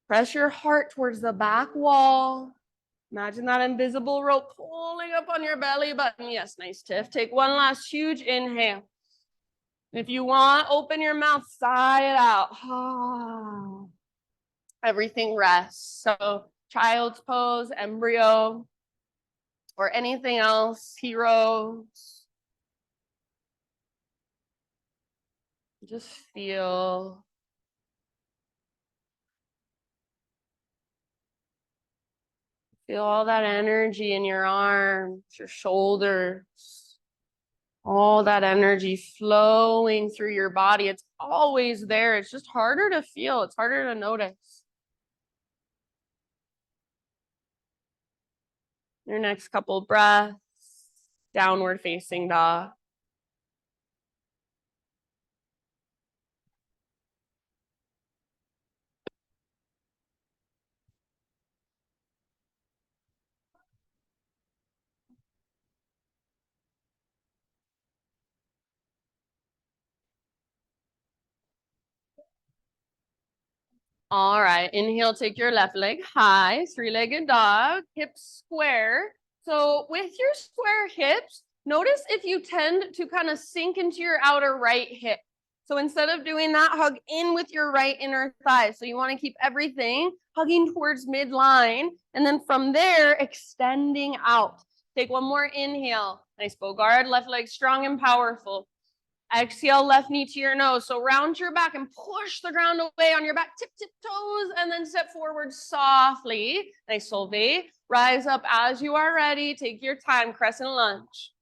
Press your heart towards the back wall. Imagine that invisible rope pulling up on your belly button. Yes, nice, Tiff. Take one last huge inhale. If you want, open your mouth, sigh it out. Everything rests. So child's pose, embryo, or anything else, heroes. Just feel. Feel all that energy in your arms, your shoulders, all that energy flowing through your body. It's always there. It's just harder to feel. It's harder to notice. Your next couple breaths, downward facing dog. All right, inhale, take your left leg high, three-legged dog, hips square. So with your square hips, notice if you tend to kind of sink into your outer right hip. So instead of doing that, hug in with your right inner thigh. So you want to keep everything hugging towards midline. And then from there, extending out. Take one more inhale. Nice Bogard, left leg strong and powerful. Exhale, left knee to your nose. So round your back and push the ground away on your back, tip toes, and then step forward softly. Nice solve. Rise up as you are ready. Take your time, crescent lunge.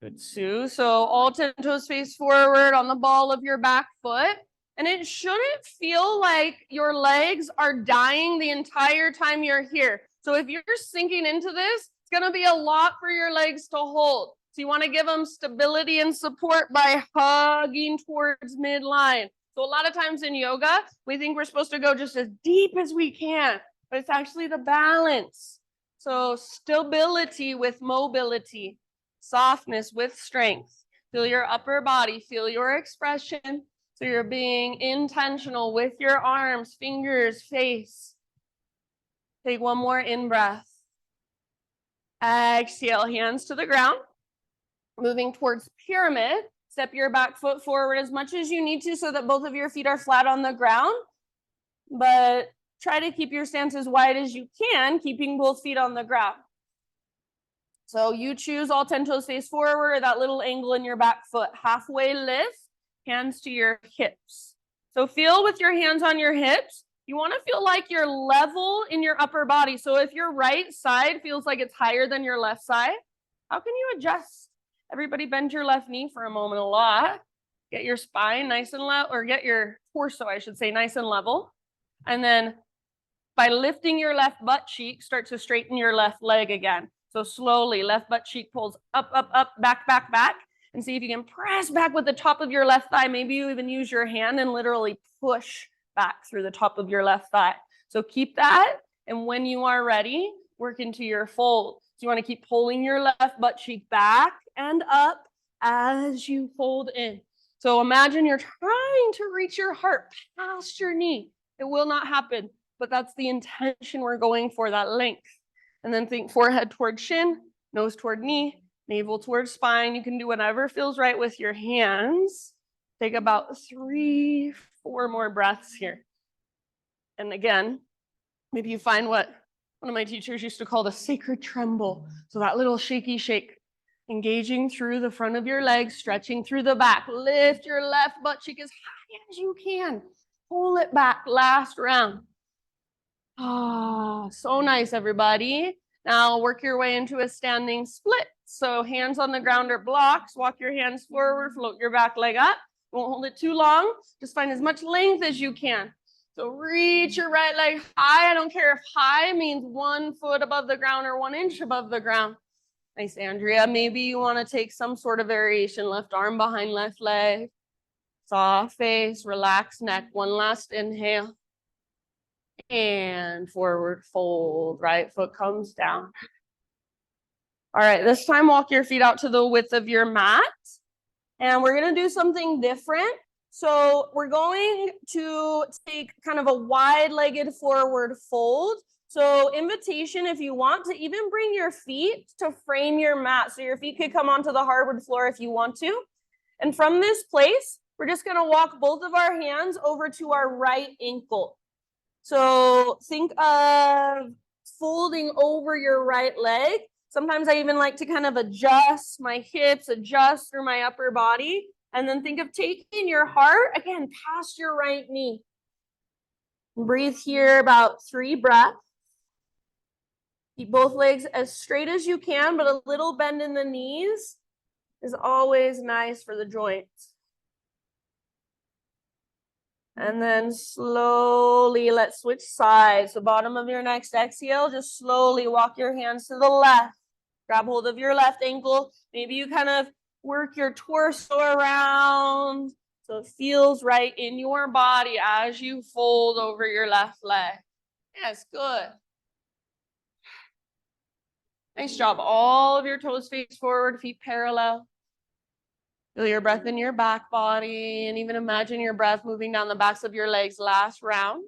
Good, Sue. So all 10 toes face forward on the ball of your back foot. And it shouldn't feel like your legs are dying the entire time you're here. So if you're sinking into this, it's going to be a lot for your legs to hold. So you want to give them stability and support by hugging towards midline. So a lot of times in yoga, we think we're supposed to go just as deep as we can, but it's actually the balance. So stability with mobility, softness with strength. Feel your upper body, feel your expression. So you're being intentional with your arms, fingers, face. Take one more in-breath. Exhale, hands to the ground. Moving towards pyramid, step your back foot forward as much as you need to so that both of your feet are flat on the ground. But try to keep your stance as wide as you can, keeping both feet on the ground. So you choose all 10 toes face forward or that little angle in your back foot. Halfway lift, hands to your hips. So feel with your hands on your hips. You want to feel like you're level in your upper body. So if your right side feels like it's higher than your left side, how can you adjust? Everybody bend your left knee for a moment a lot. Get your spine nice and level, or get your torso, I should say, nice and level. And then by lifting your left butt cheek, start to straighten your left leg again. So slowly, left butt cheek pulls up, up, up, back, back, back. And see if you can press back with the top of your left thigh. Maybe you even use your hand and literally push back through the top of your left thigh. So keep that. And when you are ready, work into your fold. So you want to keep pulling your left butt cheek back and up as you fold in. So imagine you're trying to reach your heart past your knee. It will not happen, but that's the intention we're going for, that length. And then think forehead toward shin, nose toward knee, navel towards spine. You can do whatever feels right with your hands. Take about 3, 4 more breaths here. And again, maybe you find what one of my teachers used to call the sacred tremble. So that little shaky shake, engaging through the front of your legs, stretching through the back. Lift your left butt cheek as high as you can. Pull it back, last round. Ah, so nice, everybody. Now work your way into a standing split. So hands on the ground or blocks, walk your hands forward, float your back leg up. Won't hold it too long. Just find as much length as you can. So reach your right leg high. I don't care if high means 1 foot above the ground or 1 inch above the ground. Nice, Andrea. Maybe you want to take some sort of variation. Left arm behind left leg. Soft face, relaxed neck. One last inhale. And forward fold, right foot comes down. All right, this time walk your feet out to the width of your mat. And we're gonna do something different. So we're going to take kind of a wide-legged forward fold. So invitation, if you want to even bring your feet to frame your mat. So your feet could come onto the hardwood floor if you want to. And from this place, we're just gonna walk both of our hands over to our right ankle. So think of folding over your right leg. Sometimes I even like to kind of adjust my hips, adjust through my upper body. And then think of taking your heart, again, past your right knee. Breathe here about 3 breaths. Keep both legs as straight as you can, but a little bend in the knees is always nice for the joints. And then slowly, let's switch sides. So bottom of your next exhale, just slowly walk your hands to the left. Grab hold of your left ankle. Maybe you kind of work your torso around so it feels right in your body as you fold over your left leg. Yes, good. Nice job. All of your toes face forward, feet parallel. Feel your breath in your back body, and even imagine your breath moving down the backs of your legs. Last round.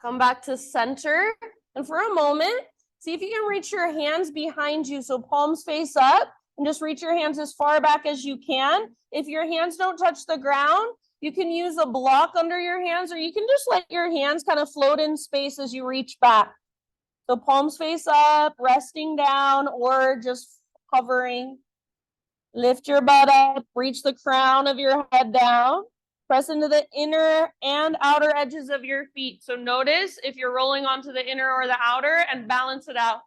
Come back to center. And for a moment, see if you can reach your hands behind you. So palms face up, and just reach your hands as far back as you can. If your hands don't touch the ground, you can use a block under your hands, or you can just let your hands kind of float in space as you reach back. So palms face up, resting down, or just hovering. Lift your butt up, reach the crown of your head down. Press into the inner and outer edges of your feet. So notice if you're rolling onto the inner or the outer, and balance it out.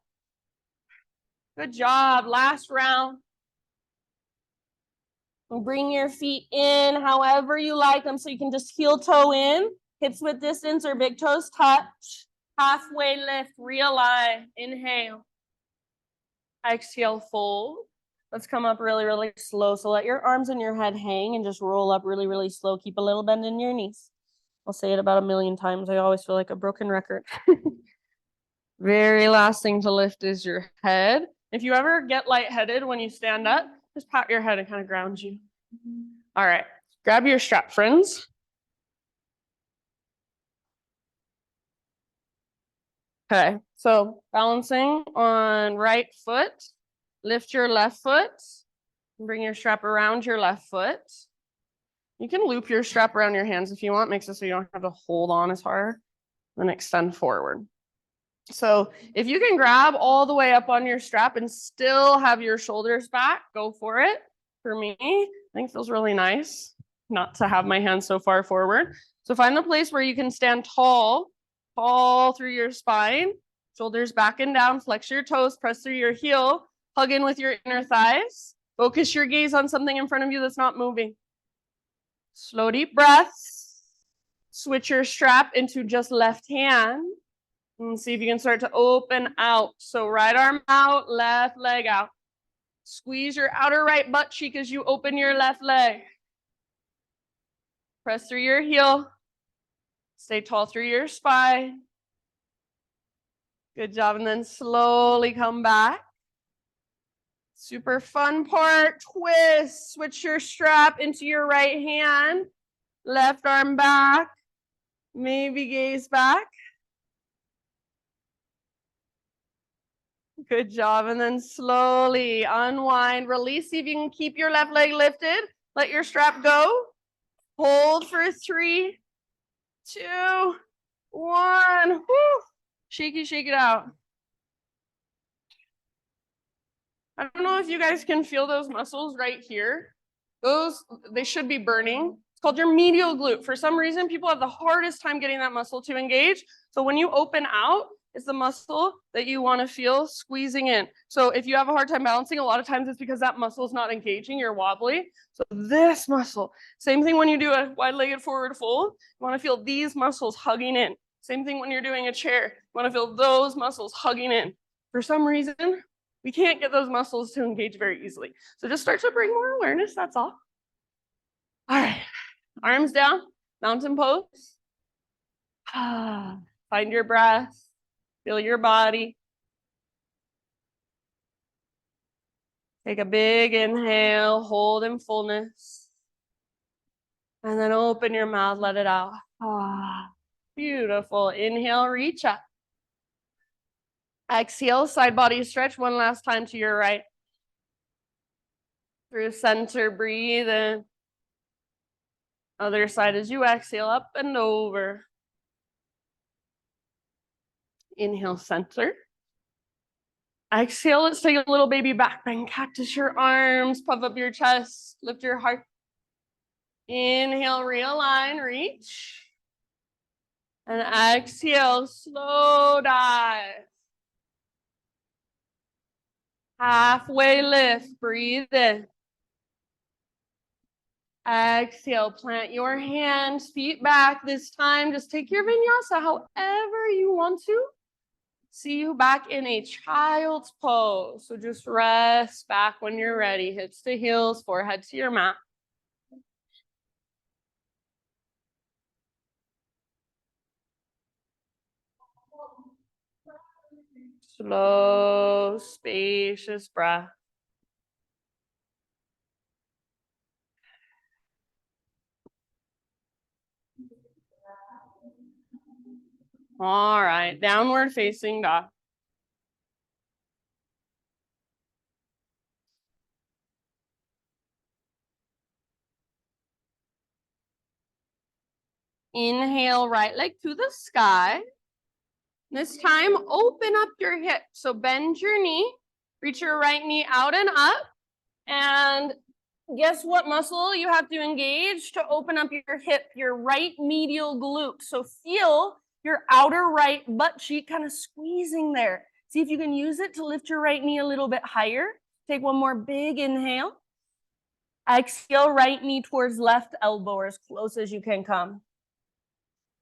Good job. Last round. Bring your feet in however you like them. So you can just heel toe in, hips width distance or big toes touch. Halfway lift, realign. Inhale. Exhale, fold. Let's come up really, really slow. So let your arms and your head hang and just roll up really, really slow. Keep a little bend in your knees. I'll say it about 1,000,000 times. I always feel like a broken record. Very last thing to lift is your head. If you ever get lightheaded when you stand up, just pat your head and kind of ground you. All right, grab your strap, friends. Okay, so balancing on right foot, lift your left foot, bring your strap around your left foot. You can loop your strap around your hands if you want, makes it so you don't have to hold on as hard, then extend forward. So if you can grab all the way up on your strap and still have your shoulders back, go for it. For me, I think it feels really nice not to have my hands so far forward. So find the place where you can stand tall through your spine, shoulders back and down, flex your toes, press through your heel, hug in with your inner thighs. Focus your gaze on something in front of you that's not moving. Slow, deep breaths. Switch your strap into just left hand. And see if you can start to open out. So right arm out, left leg out. Squeeze your outer right butt cheek as you open your left leg. Press through your heel. Stay tall through your spine. Good job. And then slowly come back. Super fun part. Twist. Switch your strap into your right hand. Left arm back. Maybe gaze back. Good job. And then slowly unwind, release. See if you can keep your left leg lifted. Let your strap go. Hold for 3, 2, 1. Woo. Shake it out. I don't know if you guys can feel those muscles right here. They should be burning. It's called your medial glute. For some reason, people have the hardest time getting that muscle to engage. So when you open out, it's the muscle that you want to feel squeezing in. So if you have a hard time balancing, a lot of times it's because that muscle is not engaging, you're wobbly. So this muscle, same thing when you do a wide-legged forward fold, you want to feel these muscles hugging in. Same thing when you're doing a chair, you want to feel those muscles hugging in. For some reason, we can't get those muscles to engage very easily. So just start to bring more awareness, that's all. All right, arms down, mountain pose. Find your breath, feel your body. Take a big inhale, hold in fullness. And then open your mouth, let it out. Beautiful. Inhale, reach up. Exhale, side body stretch one last time to your right. Through center, breathe in. Other side as you exhale, up and over. Inhale, center. Exhale, let's take a little baby back bend. Cactus your arms, puff up your chest, lift your heart. Inhale, realign, reach. And exhale, slow dive. Halfway lift, breathe in. Exhale, plant your hands, feet back. This time, just take your vinyasa however you want to. See you back in a child's pose. So just rest back when you're ready. Hips to heels, forehead to your mat. Slow, spacious breath. All right, downward facing dog. Inhale, right leg to the sky. This time, open up your hip. So bend your knee, reach your right knee out and up. And guess what muscle you have to engage to open up your hip? Your right medial glute. So feel your outer right butt cheek kind of squeezing there. See if you can use it to lift your right knee a little bit higher. Take one more big inhale. Exhale, right knee towards left elbow or as close as you can come.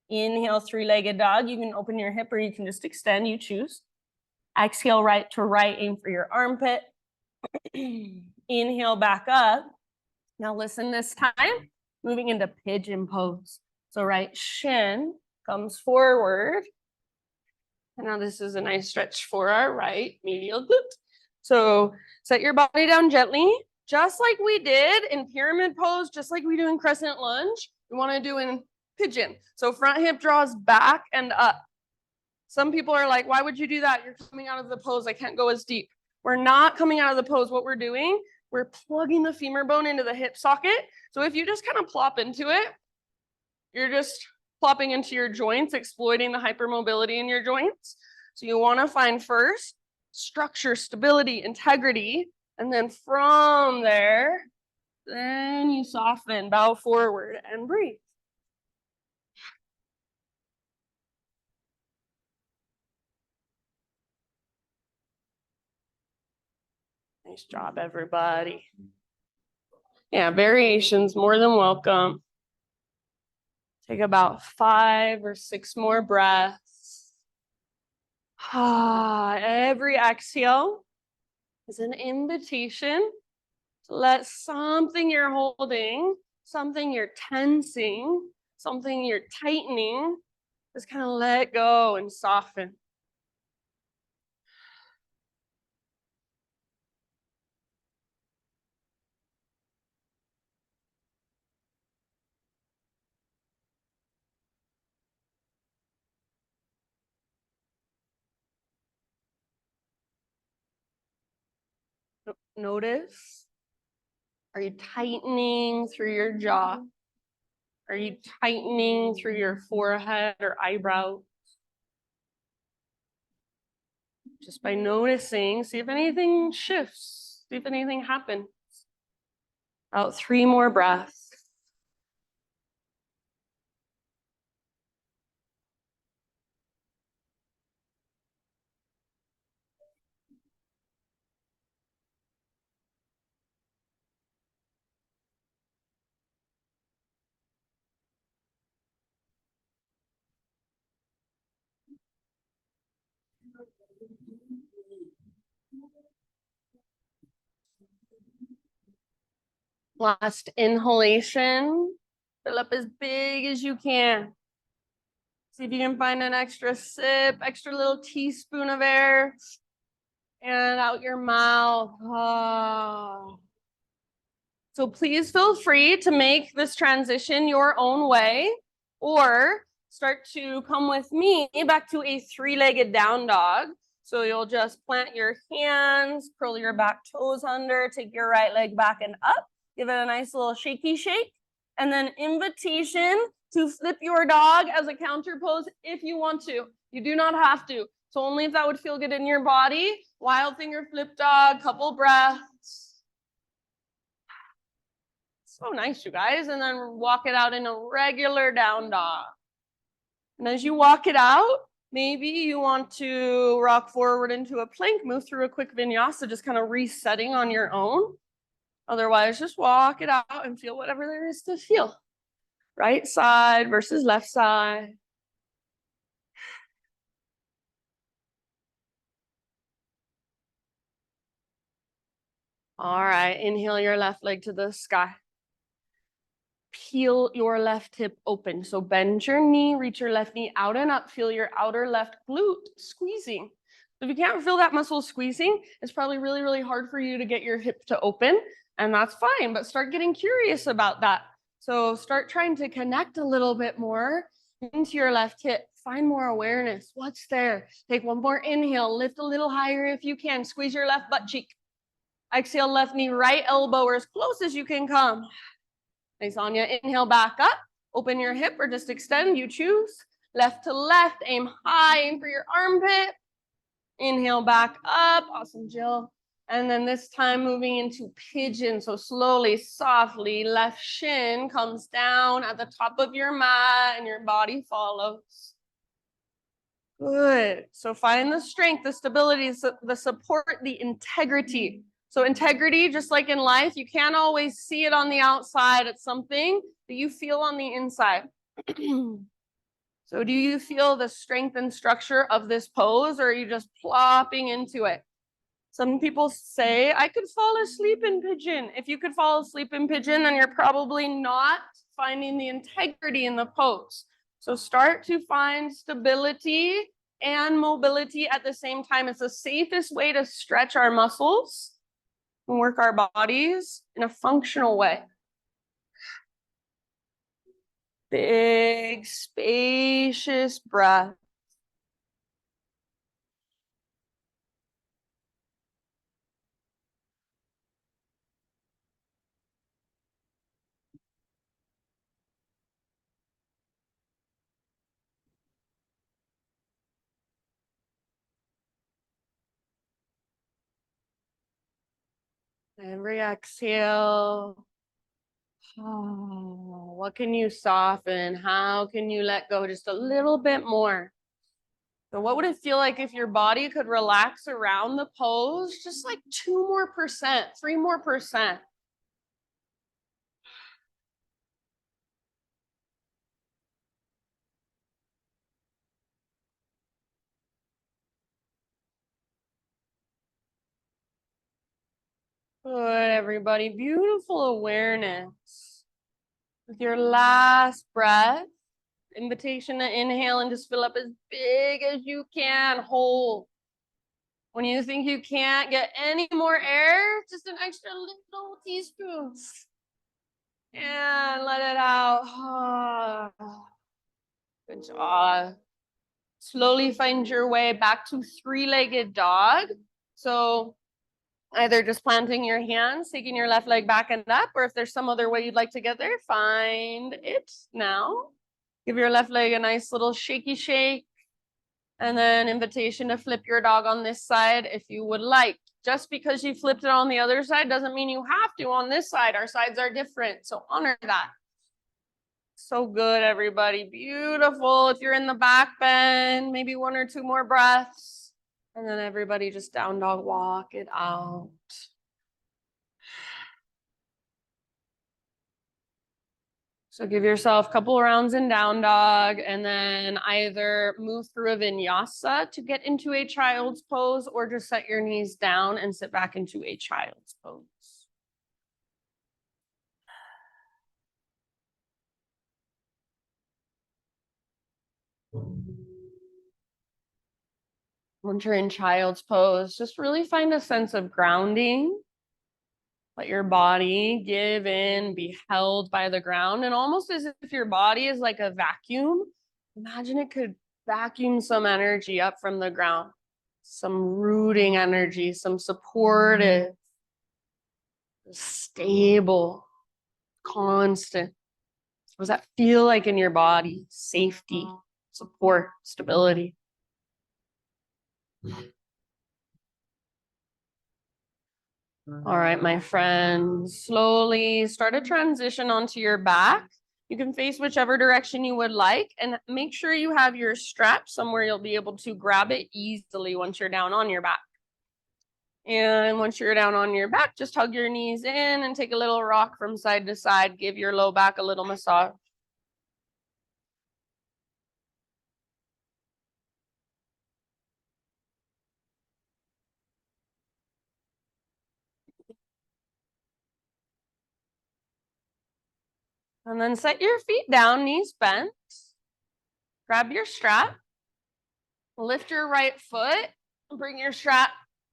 Inhale, three-legged dog. You can open your hip or you can just extend, you choose. Exhale, right to right, aim for your armpit. Inhale, back up. Now listen this time, moving into pigeon pose. So right shin comes forward. And now this is a nice stretch for our right medial glute. So set your body down gently, just like we did in pyramid pose, just like we do in crescent lunge. We want to do in pigeon. So front hip draws back and up. Some people are like, why would you do that? You're coming out of the pose. I can't go as deep. We're not coming out of the pose. What we're doing, we're plugging the femur bone into the hip socket. So if you just kind of plop into it, you're just plopping into your joints, exploiting the hypermobility in your joints. So you want to find first structure, stability, integrity, and then from there, then you soften, bow forward, and breathe. Nice job, everybody. Yeah, variations more than welcome. Take about 5 or 6 more breaths. Every exhale is an invitation to let something you're holding, something you're tensing, something you're tightening, just kind of let go and soften. Notice, are you tightening through your jaw? Are you tightening through your forehead or eyebrow? Just by noticing, see if anything shifts, see if anything happens. About 3 more breaths. Last inhalation. Fill up as big as you can. See if you can find an extra sip, extra little teaspoon of air. And out your mouth. Oh. So please feel free to make this transition your own way or start to come with me back to a 3-legged down dog. So you'll just plant your hands, curl your back toes under, take your right leg back and up, give it a nice little shaky shake, and then invitation to flip your dog as a counter pose if you want to. You do not have to. So only if that would feel good in your body. Wild finger flip dog, couple breaths. So nice, you guys. And then walk it out in a regular down dog. And as you walk it out, maybe you want to rock forward into a plank, move through a quick vinyasa, just kind of resetting on your own. Otherwise, just walk it out and feel whatever there is to feel. Right side versus left side. All right, inhale your left leg to the sky. Peel your left hip open. So bend your knee, reach your left knee out and up. Feel your outer left glute squeezing. If you can't feel that muscle squeezing, it's probably really, really hard for you to get your hip to open, and that's fine, but start getting curious about that. So start trying to connect a little bit more into your left hip. Find more awareness. What's there? Take one more inhale. Lift a little higher if you can. Squeeze your left butt cheek. Exhale, left knee, right elbow, or as close as you can come. Nice, Anya. Inhale, back up. Open your hip or just extend. You choose. Left to left. Aim high. Aim for your armpit. Inhale, back up. Awesome, Jill. And then this time moving into pigeon. So slowly, softly, left shin comes down at the top of your mat and your body follows. Good. So find the strength, the stability, the support, the integrity. So integrity, just like in life, you can't always see it on the outside. It's something that you feel on the inside. So do you feel the strength and structure of this pose, or are you just plopping into it? Some people say, I could fall asleep in pigeon. If you could fall asleep in pigeon, then you're probably not finding the integrity in the pose. So start to find stability and mobility at the same time. It's the safest way to stretch our muscles and work our bodies in a functional way. Big, spacious breath. Every exhale. Oh, what can you soften? How can you let go just a little bit more? So what would it feel like if your body could relax around the pose just like 2 more percent, 3 more percent? Good, everybody. Beautiful awareness. With your last breath, invitation to inhale and just fill up as big as you can. Hold. When you think you can't get any more air, just an extra little teaspoon. And let it out. Good job. Slowly find your way back to three-legged dog. So either just planting your hands, taking your left leg back and up, or if there's some other way you'd like to get there, find it now. Give your left leg a nice little shaky shake. And then invitation to flip your dog on this side if you would like. Just because you flipped it on the other side doesn't mean you have to on this side. Our sides are different, so honor that. So good, everybody. Beautiful. If you're in the back bend, maybe 1 or 2 more breaths. And then everybody just down dog walk it out. So give yourself a couple rounds in down dog and then either move through a vinyasa to get into a child's pose or just set your knees down and sit back into a child's pose. Once you're in child's pose, just really find a sense of grounding. Let your body give in, be held by the ground, and almost as if your body is like a vacuum. Imagine it could vacuum some energy up from the ground, some rooting energy, some supportive, stable, constant. What does that feel like in your body? Safety, support, stability. All right, my friends, slowly start a transition onto your back. You can face whichever direction you would like and make sure you have your strap somewhere you'll be able to grab it easily once you're down on your back. And once you're down on your back, just hug your knees in and take a little rock from side to side. Give your low back a little massage. And then set your feet down, knees bent. Grab your strap. Lift your right foot. Bring your strap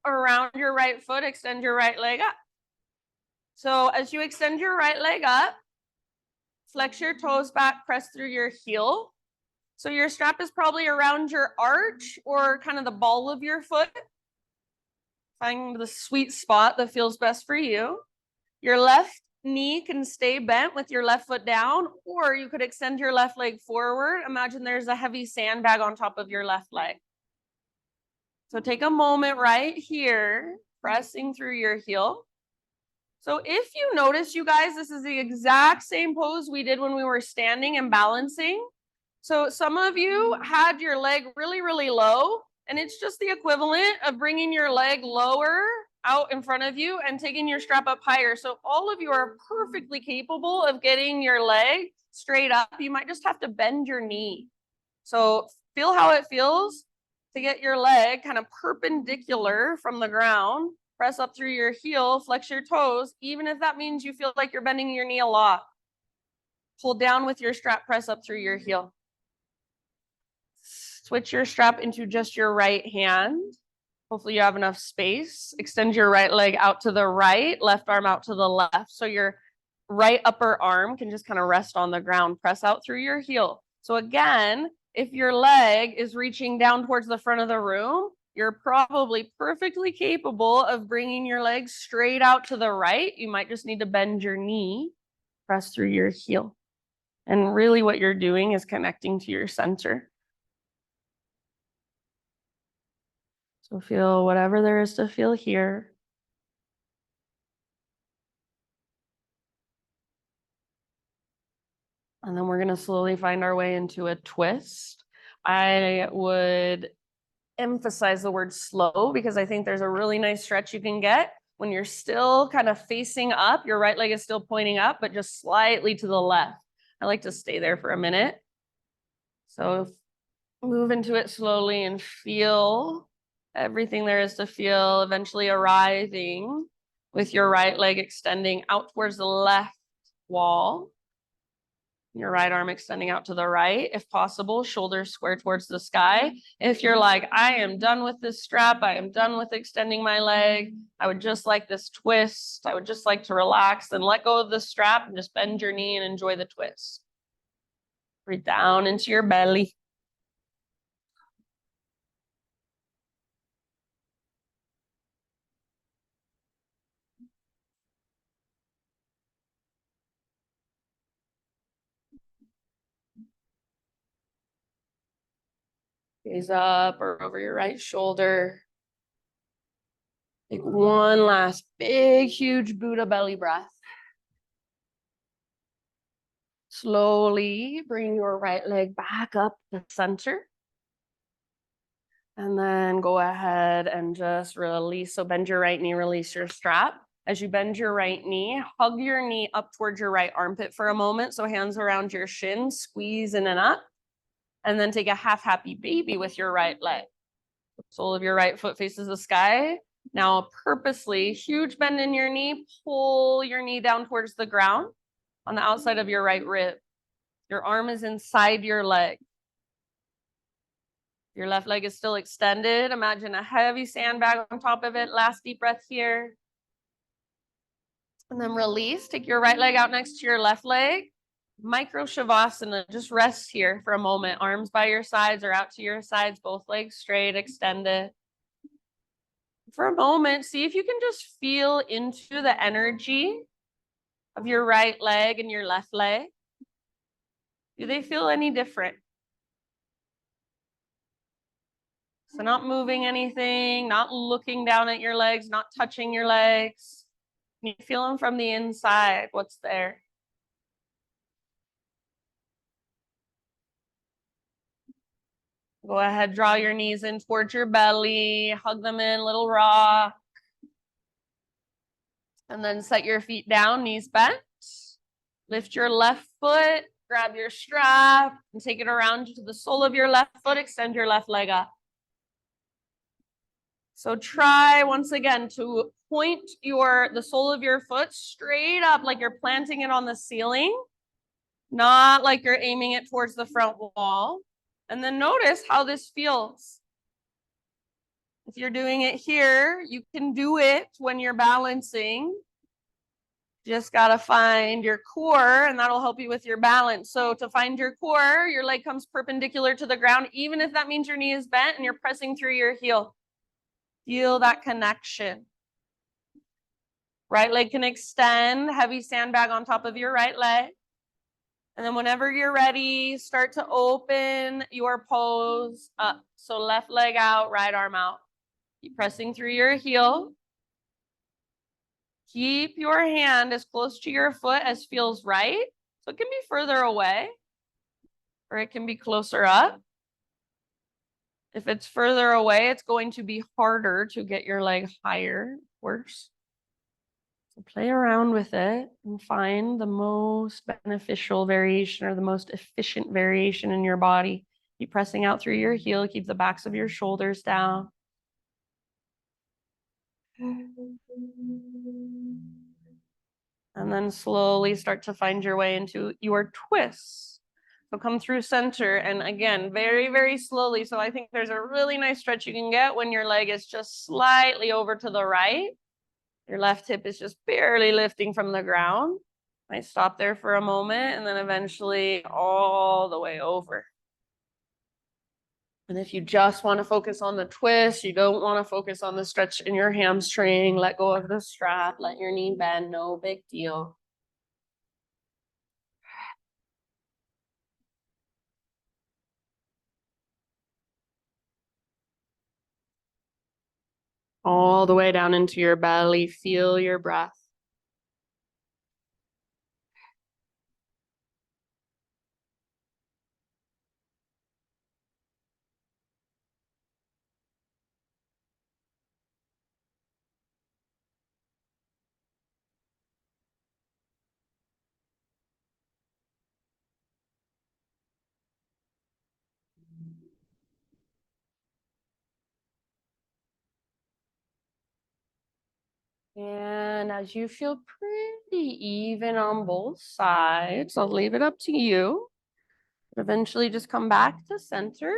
around your right foot. Extend your right leg up. So as you extend your right leg up, flex your toes back, press through your heel. So your strap is probably around your arch or kind of the ball of your foot. Find the sweet spot that feels best for you. Your left knee can stay bent with your left foot down, or you could extend your left leg forward. Imagine there's a heavy sandbag on top of your left leg. So take a moment right here, pressing through your heel. So if you notice, you guys, this is the exact same pose we did when we were standing and balancing. So some of you had your leg really, really low, and it's just the equivalent of bringing your leg lower out in front of you and taking your strap up higher. So all of you are perfectly capable of getting your leg straight up. You might just have to bend your knee. So feel how it feels to get your leg kind of perpendicular from the ground. Press up through your heel, flex your toes, even if that means you feel like you're bending your knee a lot. Pull down with your strap, press up through your heel. Switch your strap into just your right hand. Hopefully you have enough space. Extend your right leg out to the right, left arm out to the left. So your right upper arm can just kind of rest on the ground. Press out through your heel. So again, if your leg is reaching down towards the front of the room, you're probably perfectly capable of bringing your leg straight out to the right. You might just need to bend your knee, press through your heel. And really what you're doing is connecting to your center. So feel whatever there is to feel here. And then we're going to slowly find our way into a twist. I would emphasize the word slow because I think there's a really nice stretch you can get when you're still kind of facing up. Your right leg is still pointing up, but just slightly to the left. I like to stay there for a minute. So move into it slowly and feel everything there is to feel, eventually arriving with your right leg extending out towards the left wall. Your right arm extending out to the right, if possible, shoulders square towards the sky. If you're like, I am done with this strap, I am done with extending my leg, I would just like this twist, I would just like to relax, then let go of the strap and just bend your knee and enjoy the twist. Breathe down into your belly. Gaze up or over your right shoulder. Take one last big, huge Buddha belly breath. Slowly bring your right leg back up to center. And then go ahead and just release. So bend your right knee, release your strap. As you bend your right knee, hug your knee up towards your right armpit for a moment. So hands around your shin, squeeze in and up. And then take a half happy baby with your right leg. Sole of your right foot faces the sky. Now purposely, huge bend in your knee, pull your knee down towards the ground on the outside of your right rib. Your arm is inside your leg. Your left leg is still extended. Imagine a heavy sandbag on top of it. Last deep breath here. And then release. Take your right leg out next to your left leg. Micro Shavasana. Just rest here for a moment. Arms by your sides or out to your sides. Both legs straight, extended. For a moment, see if you can just feel into the energy of your right leg and your left leg. Do they feel any different? So not moving anything, not looking down at your legs, not touching your legs. You feel them from the inside, what's there. Go ahead, draw your knees in towards your belly, hug them in, little rock. And then set your feet down, knees bent. Lift your left foot, grab your strap, and take it around to the sole of your left foot, extend your left leg up. So try once again to point the sole of your foot straight up like you're planting it on the ceiling, not like you're aiming it towards the front wall. And then notice how this feels. If you're doing it here, you can do it when you're balancing. Just gotta find your core, and that'll help you with your balance. So to find your core, your leg comes perpendicular to the ground, even if that means your knee is bent and you're pressing through your heel. Feel that connection. Right leg can extend, heavy sandbag on top of your right leg. And then whenever you're ready, start to open your pose up. So left leg out, right arm out. Keep pressing through your heel. Keep your hand as close to your foot as feels right. So it can be further away or it can be closer up. If it's further away, it's going to be harder to get your leg higher, worse. So play around with it and find the most beneficial variation or the most efficient variation in your body. Keep pressing out through your heel, keep the backs of your shoulders down. And then slowly start to find your way into your twists. So come through center, and again, very, very slowly. So I think there's a really nice stretch you can get when your leg is just slightly over to the right. Your left hip is just barely lifting from the ground. Might stop there for a moment and then eventually all the way over. And if you just want to focus on the twist, you don't want to focus on the stretch in your hamstring, let go of the strap, let your knee bend, no big deal. All the way down into your belly, feel your breath. And as you feel pretty even on both sides, I'll leave it up to you. Eventually just come back to center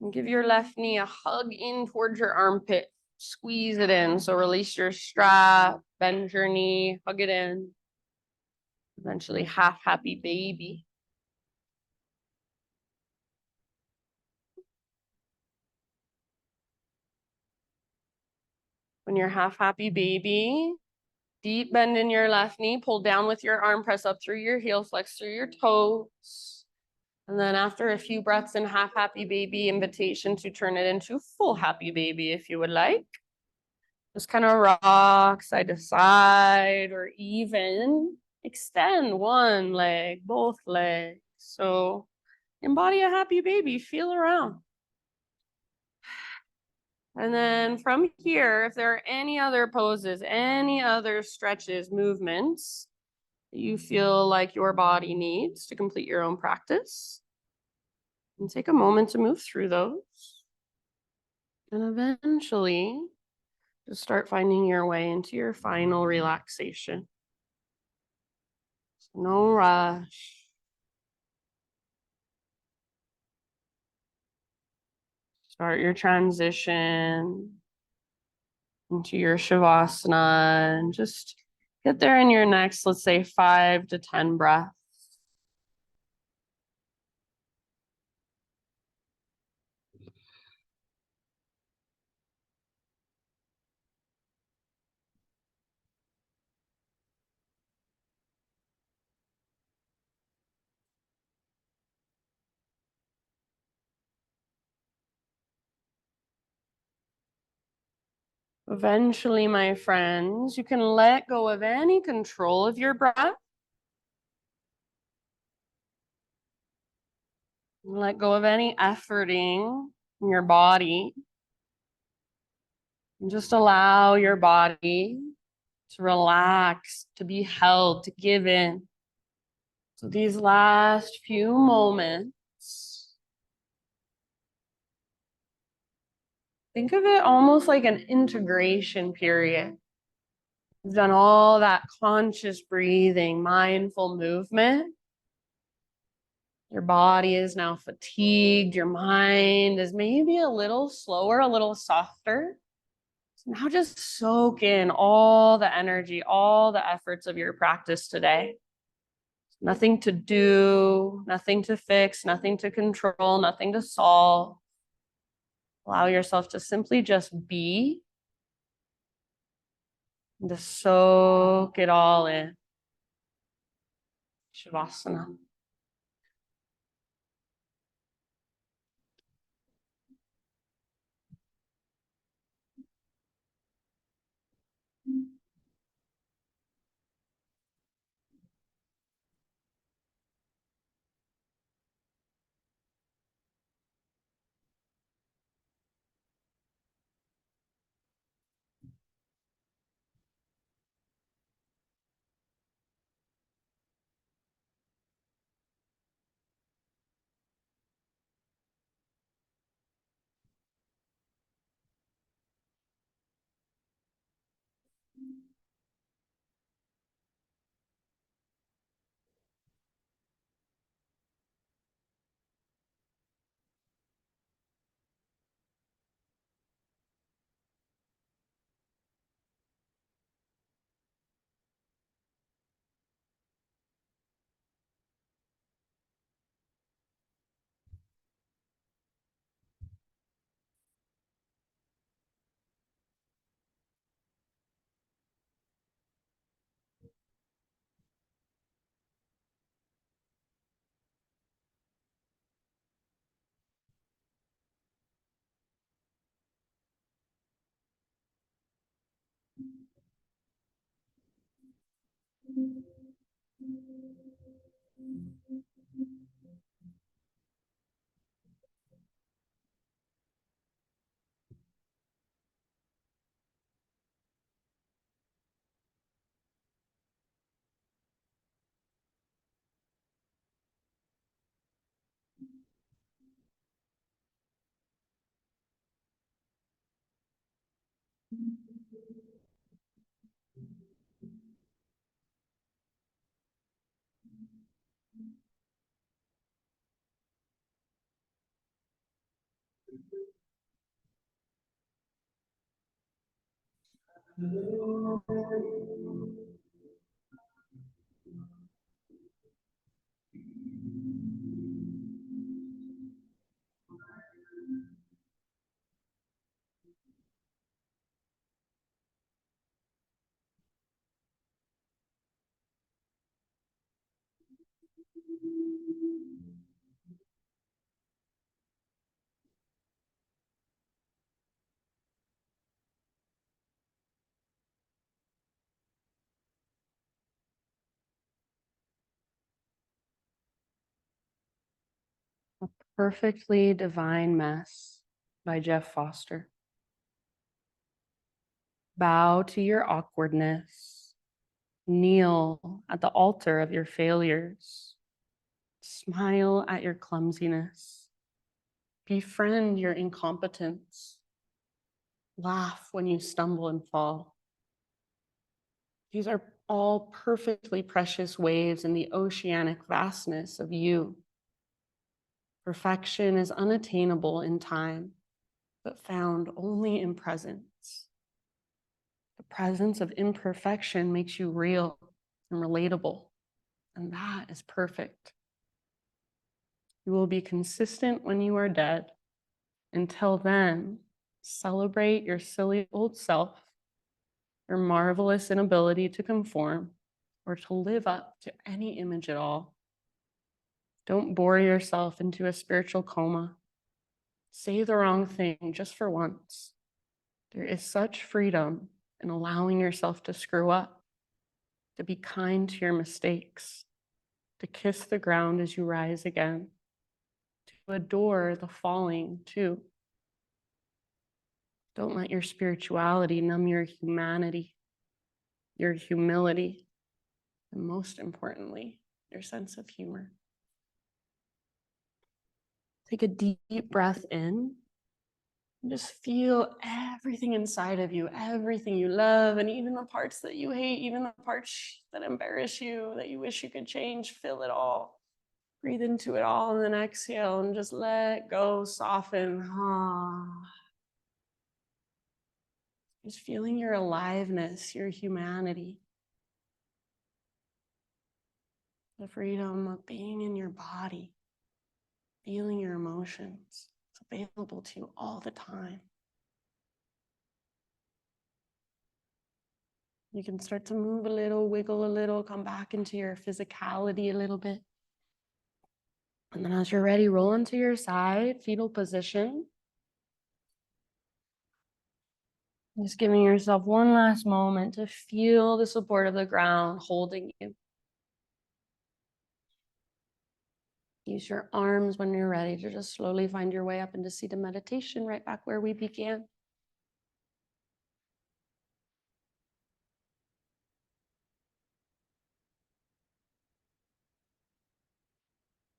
and give your left knee a hug in towards your armpit. Squeeze it in. So release your strap, bend your knee, hug it in. Eventually half happy baby. When you're half happy baby, deep bend in your left knee, pull down with your arm, press up through your heel, flex through your toes. And then after a few breaths in half happy baby, invitation to turn it into full happy baby if you would like. Just kind of rock side to side or even extend one leg, both legs. So embody a happy baby, feel around. And then from here, if there are any other poses, any other stretches, movements that you feel like your body needs to complete your own practice, and take a moment to move through those. And eventually, just start finding your way into your final relaxation. So no rush. Start your transition into your Shavasana and just get there in your next, let's say 5 to 10 breaths. Eventually, my friends, you can let go of any control of your breath. Let go of any efforting in your body. And just allow your body to relax, to be held, to give in. So these last few moments, think of it almost like an integration period. You've done all that conscious breathing, mindful movement. Your body is now fatigued. Your mind is maybe a little slower, a little softer. Now just soak in all the energy, all the efforts of your practice today. Nothing to do, nothing to fix, nothing to control, nothing to solve. Allow yourself to simply just be and to soak it all in. Shavasana. A Perfectly Divine Mess by Jeff Foster. Bow to your awkwardness. Kneel at the altar of your failures. Smile at your clumsiness. Befriend your incompetence. Laugh when you stumble and fall. These are all perfectly precious waves in the oceanic vastness of you. Perfection is unattainable in time, but found only in presence. The presence of imperfection makes you real and relatable, and that is perfect. You will be consistent when you are dead. Until then, celebrate your silly old self, your marvelous inability to conform or to live up to any image at all. Don't bore yourself into a spiritual coma. Say the wrong thing just for once. There is such freedom in allowing yourself to screw up, to be kind to your mistakes, to kiss the ground as you rise again, to adore the falling too. Don't let your spirituality numb your humanity, your humility, and most importantly, your sense of humor. Take a deep breath in and just feel everything inside of you, everything you love, and even the parts that you hate, even the parts that embarrass you, that you wish you could change, feel it all. Breathe into it all and then exhale and just let go, soften. Just feeling your aliveness, your humanity. The freedom of being in your body, feeling your emotions. It's available to you all the time. You can start to move a little, wiggle a little, come back into your physicality a little bit. And then as you're ready, roll onto your side, fetal position. Just giving yourself one last moment to feel the support of the ground holding you. Use your arms when you're ready to just slowly find your way up into seated meditation, right back where we began.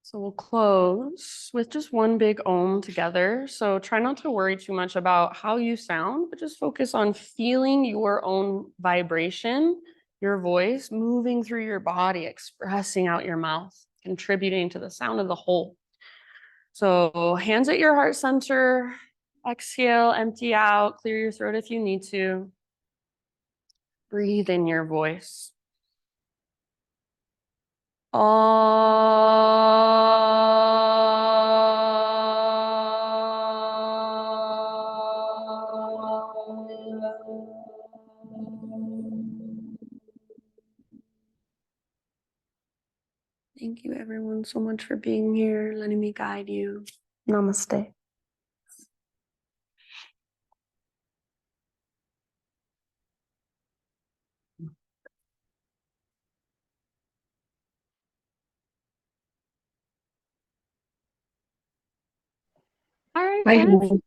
So we'll close with just one big Om together. So try not to worry too much about how you sound, but just focus on feeling your own vibration, your voice moving through your body, expressing out your mouth, contributing to the sound of the whole. So hands at your heart center, exhale, empty out, clear your throat if you need to. Breathe in your voice. Thank you, everyone, so much for being here, letting me guide you. Namaste. All right, Hi, friends. Helen.